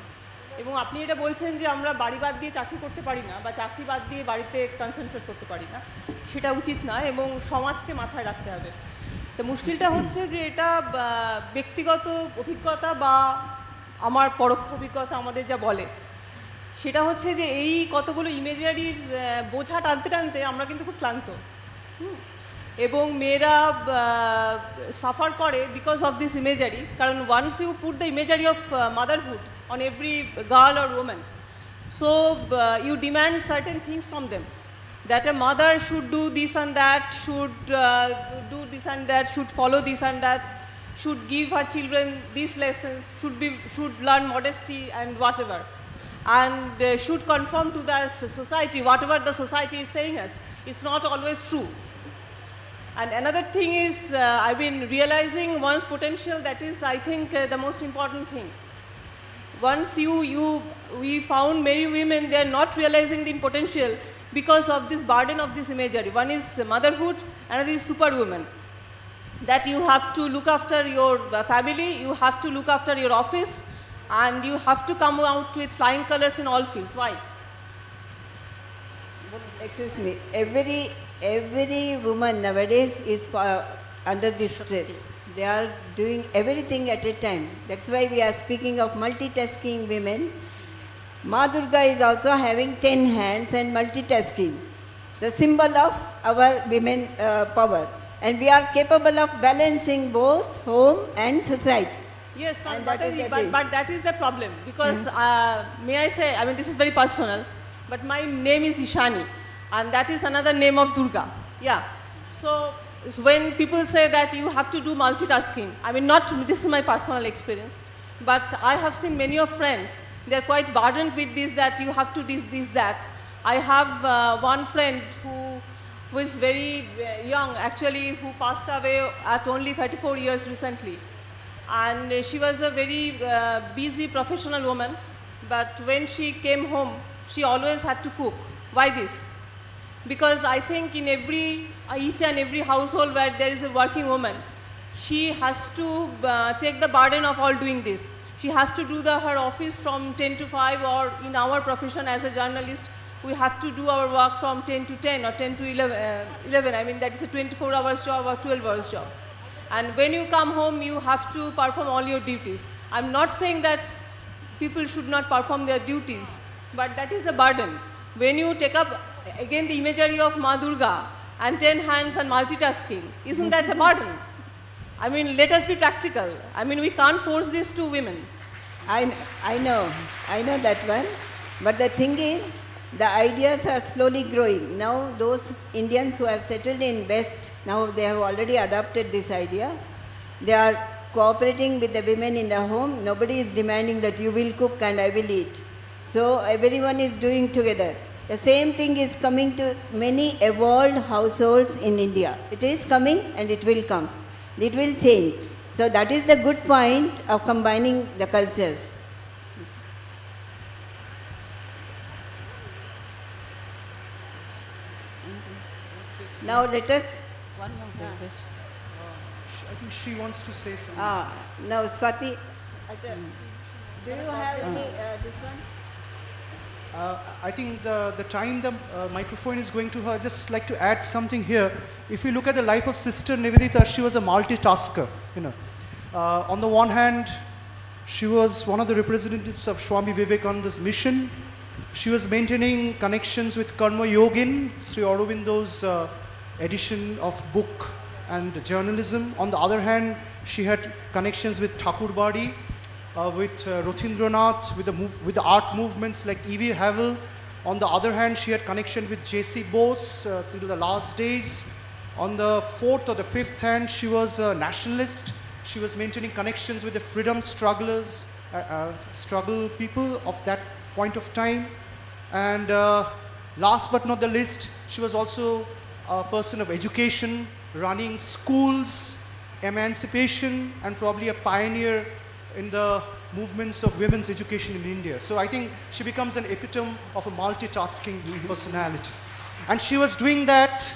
এবং আপনি এটা বলছেন যে আমরা বাড়ি বাদ দিয়ে চাকরি করতে পারি না, বা চাকরি বাদ দিয়ে বাড়িতে কনসেন্ট্রেট করতে পারি না, সেটা উচিত না, এবং সমাজকে মাথায় রাখতে হবে। তো মুশকিলটা হচ্ছে যে এটা ব্যক্তিগত অভিজ্ঞতা বা আমার পরোক্ষ অভিজ্ঞতা আমাদের যা বলে, সেটা হচ্ছে যে এই কতগুলো ইমেজারির বোঝা টানতে টানতে আমরা কিন্তু খুব ক্লান্ত, এবং মেয়েরা সাফার করে বিকজ অফ দিস ইমেজারি। কারণ once you put the imagery of motherhood on every girl or woman, so you demand certain things from them, that a mother should do this and that, should do this and that, should follow this and that, should give her children these lessons, should learn modesty and whatever, and should conform to the society, whatever the society is saying us. It's not always true. And another thing is I've been realizing one's potential, that is I think the most important thing. Once we found many women, they are not realizing the potential because of this burden of this imagery. One is motherhood, another is superwoman. That you have to look after your family, you have to look after your office, and you have to come out with flying colors in all fields. Why? Excuse me. Every woman nowadays is under this stress. They are doing everything at a time. That's why we are speaking of multitasking women. Ma Durga is also having 10 hands and multitasking. It's a symbol of our women power. And we are capable of balancing both home and society. Yes, but that is the problem. Because, may I say, I mean, this is very personal, but my name is Ishani, and that is another name of Durga. Yeah. So when people say that you have to do multitasking, I mean, not this is my personal experience, but I have seen many of friends, they are quite burdened with this, that you have to do this, that. I have one friend who was very young, actually, who passed away at only 34 years recently. And she was a very busy professional woman, but when she came home, she always had to cook. Why this? Because I think in each and every household where there is a working woman, she has to take the burden of all doing this. She has to do her office from 10 to 5, or in our profession as a journalist, we have to do our work from 10 to 10 or 10 to 11. I mean, that is a 24 hours job or 12 hours job. And when you come home, you have to perform all your duties. I'm not saying that people should not perform their duties, but that is a burden. When you take up again the imagery of Ma Durga and 10 hands and multitasking, isn't that a burden? I mean, let us be practical. I mean, we can't force this to women. I know that one, but the thing is, the ideas are slowly growing. Now those Indians who have settled in West, now they have already adopted this idea. They are cooperating with the women in the home. Nobody is demanding that you will cook and I will eat. So everyone is doing together. The same thing is coming to many evolved households in India. It is coming and it will come. It will change. So that is the good point of combining the cultures. Now let us... One more question. I think she wants to say something. Now Swati, do you have any, this one? I think the time the microphone is going to her, just like to add something here. If you look at the life of Sister Nivedita, she was a multitasker. You know, on the one hand, she was one of the representatives of Swami Vivekananda's mission. She was maintaining connections with Karma Yogin, Sri Aurobindo's edition of book and journalism. On the other hand, she had connections with Thakur Badi, with Rothindranath, with the art movements like E.V. Havel. On the other hand, she had connection with J.C. Bose till the last days. On the fourth or the fifth hand, she was a nationalist. She was maintaining connections with the freedom strugglers, struggle people of that point of time. And last but not the least, she was also a person of education, running schools, emancipation, and probably a pioneer in the movements of women's education in India. So I think she becomes an epitome of a multitasking personality. And she was doing that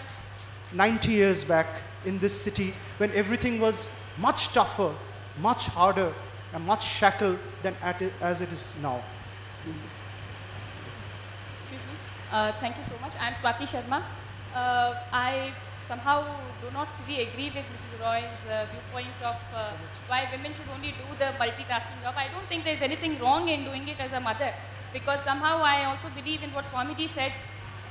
90 years back in this city when everything was much tougher, much harder, and much shackled than as it is now. Excuse me. Thank you so much. I am Swati Sharma. I somehow do not fully agree with Mrs. Roy's viewpoint of why women should only do the multitasking job. I don't think there is anything wrong in doing it as a mother, because somehow I also believe in what Swamiji said.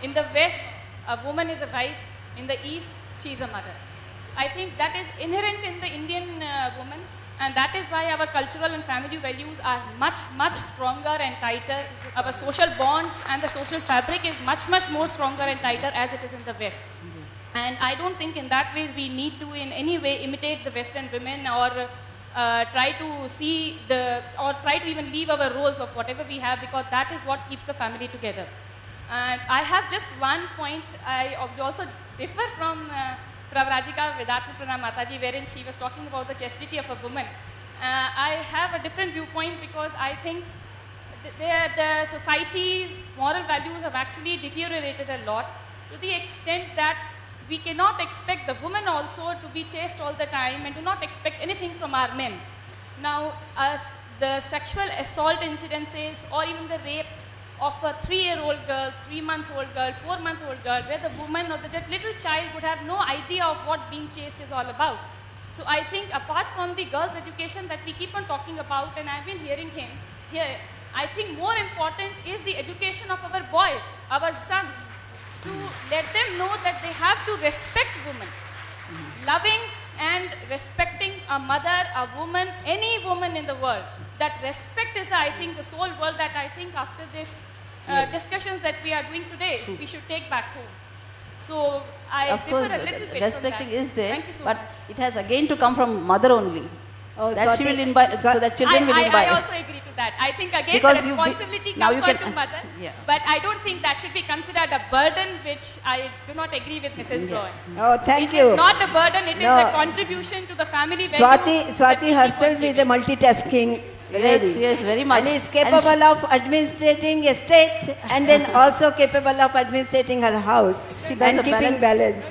In the West, a woman is a wife. In the East, she is a mother. So I think that is inherent in the Indian woman, and that is why our cultural and family values are much, much stronger and tighter. Our social bonds and the social fabric is much, much more stronger and tighter as it is in the West. And I don't think in that ways we need to in any way imitate the Western women or try to see or try to even leave our roles of whatever we have, because that is what keeps the family together. And I have just one point. I also differ from Pravrajika Vedatma Pranam Mataji, wherein she was talking about the chastity of a woman. I have a different viewpoint, because I think the society's moral values have actually deteriorated a lot, to the extent that we cannot expect the woman also to be chaste all the time and do not expect anything from our men. Now, as the sexual assault incidences or even the rape of a 3-year-old girl, 3-month-old girl, 4-month-old girl, where the woman or the little child would have no idea of what being chaste is all about. So I think apart from the girls' education that we keep on talking about, and I've been hearing here, I think more important is the education of our boys, our sons, to let them know that they have to respect women. Loving and respecting a mother, a woman, any woman in the world. That respect is, I think, the sole word that I think after this discussions that we are doing today, we should take back home. So I of course, differ a little bit respecting from that. is there, Thank you so but much. it has again to come from mother only. Oh, That she will imbibe, so that children will imbibe. I also agree to that. I think again Because the you responsibility now comes you can- onto mother, Yeah. but I don't think that should be considered a burden, which I do not agree with Mrs. Roy. Oh, thank It you. is not a burden, it is No. a contribution to the family values. Swati that we keep herself on is a multitasking Yes, lady. yes, very much. And is And capable of administrating a state and then also capable of administrating her house She does and a keeping balance.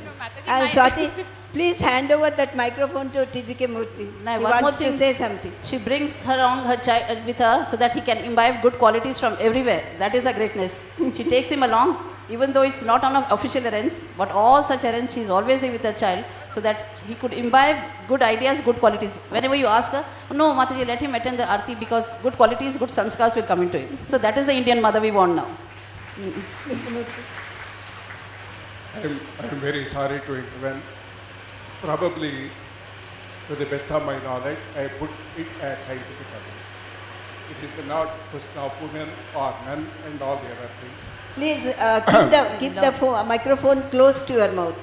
And my- Swati, please hand over that microphone to TGK Murthy. Now, He one more wants to thing. say something. She brings along her child with her so that he can imbibe good qualities from everywhere. That is her greatness. She takes him along, even though it's not on official errands, but all such errands, she's always there with her child, so that he could imbibe good ideas, good qualities. Whenever you ask her, no, Mataji, let him attend the arti, because good qualities, good sanskars will come into him. So that is the Indian mother we want now. Mr. Murthy. I'm very sorry to intervene. Probably, to the best of my knowledge, I put it as scientifically. It is not question of women or men and all the other things. Please keep the microphone close to your mouth.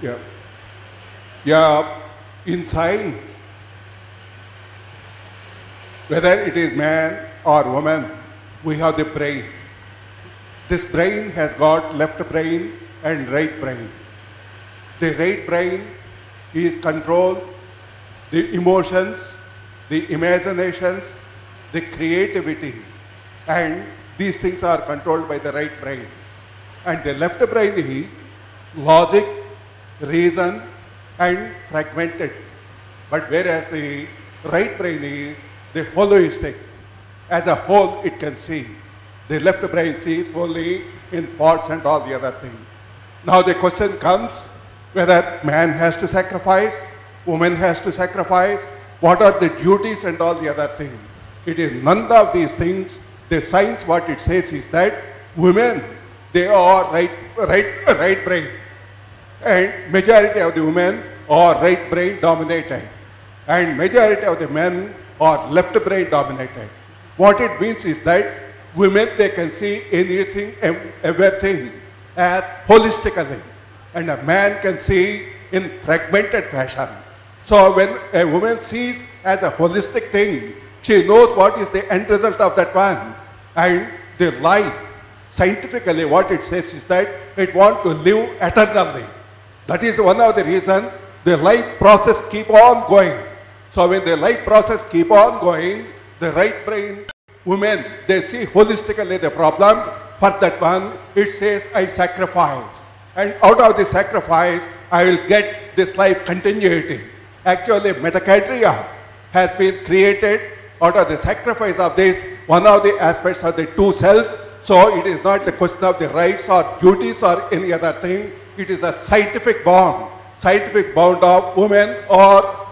Yeah. Yeah, in science, whether it is man or woman, we have the brain. This brain has got left brain and right brain. The right brain is control the emotions, the imaginations, the creativity, and these things are controlled by the right brain. And the left brain is logic, reason, and fragmented. But whereas the right brain is the holistic. As a whole, it can see. The left brain sees only in pots and all the other things. Now the question comes whether man has to sacrifice, woman has to sacrifice, what are the duties and all the other things. It is none of these things. The science, what it says is that women, they are right brain, and majority of the women are right brain dominated, and majority of the men are left brain dominated. What it means is that women, they can see anything, everything as holistically, and a man can see in fragmented fashion. So when a woman sees as a holistic thing, she knows what is the end result of that one. And the life, scientifically what it says is that it wants to live eternally. That is one of the reasons the life process keep on going. So when the life process keep on going, the right brain women, they see holistically the problem. For that one, it says, I sacrifice. And out of the sacrifice, I will get this life continuity. Actually, mitochondria has been created out of the sacrifice of this, one of the aspects of the two cells. So it is not the question of the rights or duties or any other thing. It is a scientific bond of women are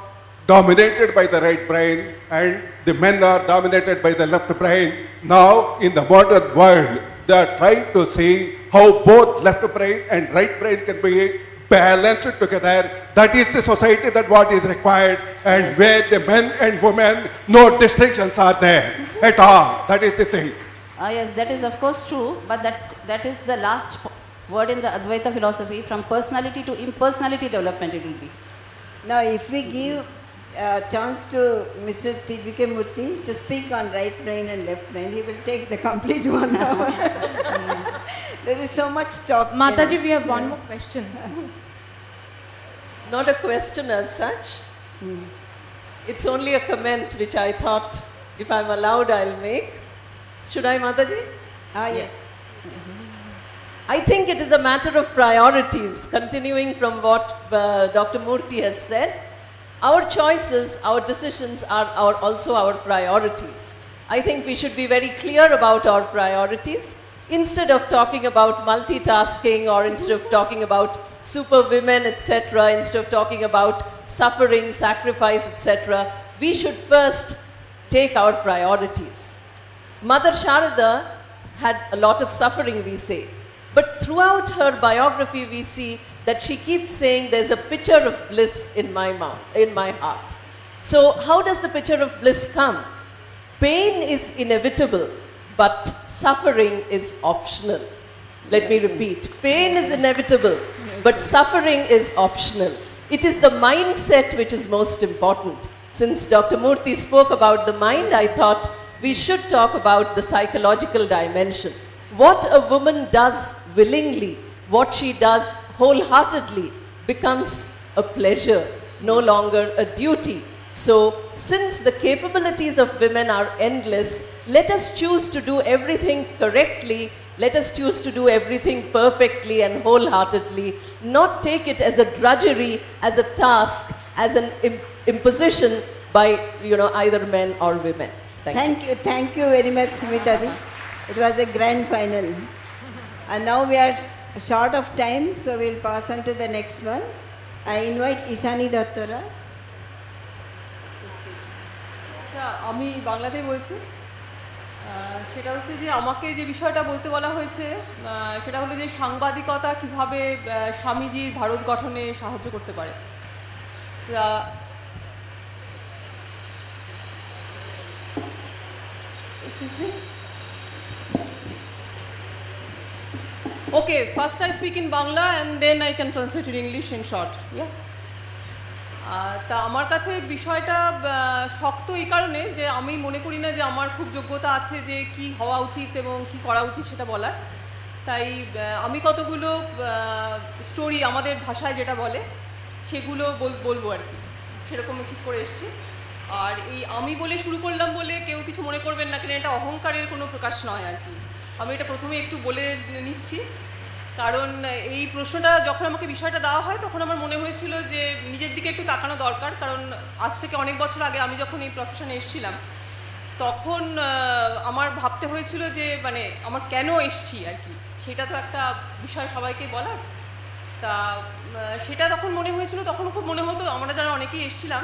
dominated by the right brain and the men are dominated by the left brain. Now in the modern world, they are trying to see how both left brain and right brain can be balanced together. That is the society that what is required, and where the men and women, no distinctions are there at all. That is the thing. Yes, that is of course true, but that is the last word in the Advaita philosophy. From personality to impersonality development it will be. Now if we give a chance to Mr. T.G.K. Murthy to speak on right brain and left brain, he will take the complete 1 hour. There is so much talk. Mataji, we have one more question. Not a question as such. It's only a comment which I thought, if I'm allowed, I'll make. Should I, Mataji? Yes. I think it is a matter of priorities, continuing from what Dr. Murthy has said. Our choices, our decisions are also our priorities. I think we should be very clear about our priorities. Instead of talking about multitasking, or instead of talking about super women, etc., instead of talking about suffering, sacrifice, etc., we should first take our priorities. Mother Sharada had a lot of suffering, we say. But throughout her biography, we see that she keeps saying there's a picture of bliss in my heart. So how does the picture of bliss come? Pain is inevitable, but suffering is optional. Let me repeat. Pain is inevitable, but suffering is optional. It is the mindset which is most important. Since Dr. Murthy spoke about the mind, I thought we should talk about the psychological dimension. What a woman does willingly, what she does wholeheartedly, becomes a pleasure, no longer a duty. So, since the capabilities of women are endless, let us choose to do everything correctly, let us choose to do everything perfectly and wholeheartedly, not take it as a drudgery, as a task, as an imposition by either men or women. Thank you very much, Smita. It was a grand final. And now we are short of time, so we'll pass on to the next one. I invite Ishani Dattora. আমি বাংলাতেই বলছি। সেটা হচ্ছে যে আমাকে যে বিষয়টা বলতে বলা হয়েছে সেটা হলো যে সাংবাদিকতা কিভাবে স্বামীজির ভারত গঠনে সাহায্য করতে পারে। Okay, first I speak in Bangla and then I can translate in English in short. Yeah. তা আমার কাছে বিষয়টা শক্ত এই কারণে যে আমি মনে করি না যে আমার খুব যোগ্যতা আছে যে কি হওয়া উচিত এবং কি করা উচিত সেটা বলার। তাই আমি কতগুলো স্টোরি আমাদের ভাষায় যেটা বলে সেগুলো বলবো আর কি, সেরকম ঠিক করে এসেছি। আর এই আমি বলে শুরু করলাম বলে কেউ কিছু মনে করবেন না, কেন এটা অহংকারের কোনো প্রকাশ নয় আর কি। আমি এটা প্রথমে একটু বলে নিচ্ছি, কারণ এই প্রশ্নটা যখন আমাকে বিষয়টা দেওয়া হয় তখন আমার মনে হয়েছিল যে নিজের দিকে একটু তাকানো দরকার, কারণ আজ থেকে অনেক বছর আগে আমি যখন এই প্রফেশনে এসেছিলাম তখন আমার ভাবতে হয়েছিল যে মানে আমার কেন এসছি আর কি, সেটা তো একটা বিষয় সবাইকে বলার। তা সেটা তখন মনে হয়েছিল, তখন খুব মনে হতো আমরা যারা অনেকেই এসেছিলাম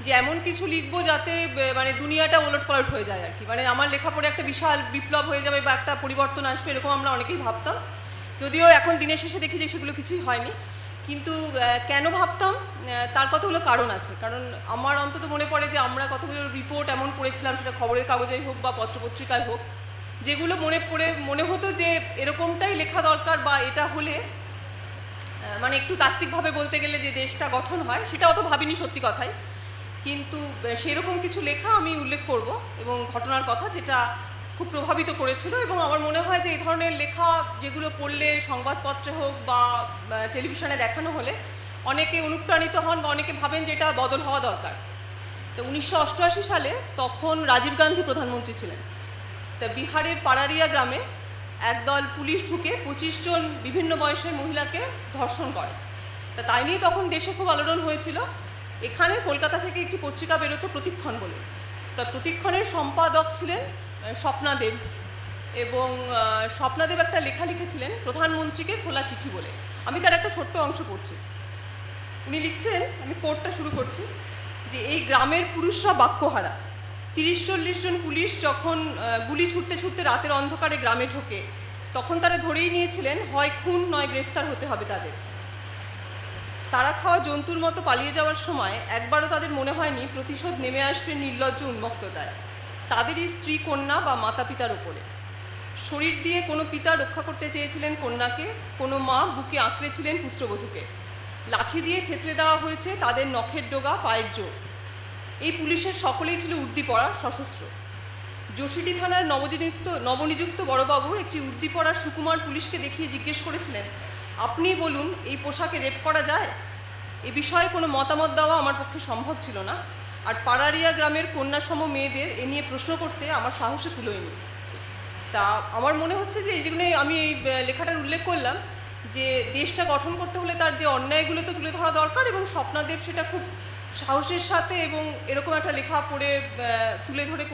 যে এমন কিছু লিখবো যাতে মানে দুনিয়াটা ওলটপালট হয়ে যায় আর কি, মানে আমার লেখা পড়ে একটা বিশাল বিপ্লব হয়ে যাবে বা একটা পরিবর্তন আসবে, এরকম আমরা অনেকেই ভাবতাম। যদিও এখন দিনের শেষে দেখি যে সেগুলো কিছুই হয়নি, কিন্তু কেন ভাবতাম তার কতগুলো কারণ আছে। কারণ আমার অন্তত মনে পড়ে যে আমরা কতগুলো রিপোর্ট এমন পড়েছিলাম, সেটা খবরের কাগজেই হোক বা পত্রপত্রিকায় হোক, যেগুলো মনে হতো যে এরকমটাই লেখা দরকার বা এটা হলে মানে একটু তাত্ত্বিকভাবে বলতে গেলে যে দেশটা গঠন হয়, সেটা অত ভাবিনি সত্যি কথাই। কিন্তু সেরকম কিছু লেখা আমি উল্লেখ করব এবং ঘটনার কথা যেটা খুব প্রভাবিত করেছিল। এবং আমার মনে হয় যে এই ধরনের লেখা যেগুলো পড়লে সংবাদপত্রে হোক বা টেলিভিশনে দেখানো হলে অনেকে অনুপ্রাণিত হন বা অনেকে ভাবেন যে এটা বদল হওয়া দরকার। তো 1988 সালে তখন রাজীব গান্ধী প্রধানমন্ত্রী ছিলেন। তা বিহারের পারারিয়া গ্রামে একদল পুলিশ ঢুকে 25 জন বিভিন্ন বয়সের মহিলাকে ধর্ষণ করে। তা তাই নিয়ে তখন দেশে খুব আলোড়ন হয়েছিল। এখানে কলকাতা থেকে একটি পত্রিকা বেরোতো প্রতিক্ষণ বলে, তা প্রতিক্ষণের সম্পাদক ছিলেন স্বপ্নাদেব, এবং স্বপ্নাদেব একটা লেখা লিখেছিলেন প্রধানমন্ত্রীকে খোলা চিঠি বলে। আমি তার একটা ছোট্ট অংশ পড়ছি। উনি লিখছেন, আমি কোর্টটা শুরু করছি, যে এই গ্রামের পুরুষরা বাক্যহারা। 30-40 জন পুলিশ যখন গুলি ছুটতে ছুটতে রাতের অন্ধকারে গ্রামে ঢোকে, তখন তারা ধরেই নিয়েছিলেন হয় খুন নয় গ্রেফতার হতে হবে তাদের। তারা খাওয়া জন্তুর মতো পালিয়ে যাওয়ার সময় একবারও তাদের মনে হয়নি প্রতিশোধ নেমে আসবে নির্লজ্জ উন্মুক্ততায়, তাদেরই স্ত্রী কন্যা বা মাতা পিতার উপরে। শরীর দিয়ে কোনো পিতা রক্ষা করতে চেয়েছিলেন কন্যাকে, কোনো মা বুকে আঁকড়েছিলেন পুত্রবধূকে। লাঠি দিয়ে থেতড়ে দেওয়া হয়েছে তাদের নখের ডগা, পায়ের জোর। এই পুলিশের সকলেই ছিল উর্দিপরা, সশস্ত্র। যোশীডি থানার নবনিযুক্ত বড়বাবু একটি উর্দিপরা সুকুমার পুলিশকে দেখিয়ে জিজ্ঞেস করেছিলেন, আপনি বলুন এই পোশাকে রেপ করা যায়? এ বিষয়ে কোনো মতামত দেওয়া আমার পক্ষে সম্ভব ছিল না, আর পাড়ারিয়া গ্রামের কন্যাসম মেয়েদের এ নিয়ে প্রশ্ন করতে আমার সাহসে কুলোয়নি। তা আমার মনে হচ্ছে যে এই জন্যই আমি এই লেখাটার উল্লেখ করলাম যে দেশটা গঠন করতে হলে তার যে অন্যায়গুলো তো তুলে ধরা দরকার, এবং স্বপ্নাদেব সেটা খুব সাহসের সাথে এবং এরকম একটা লেখা পড়ে তুলে ধরে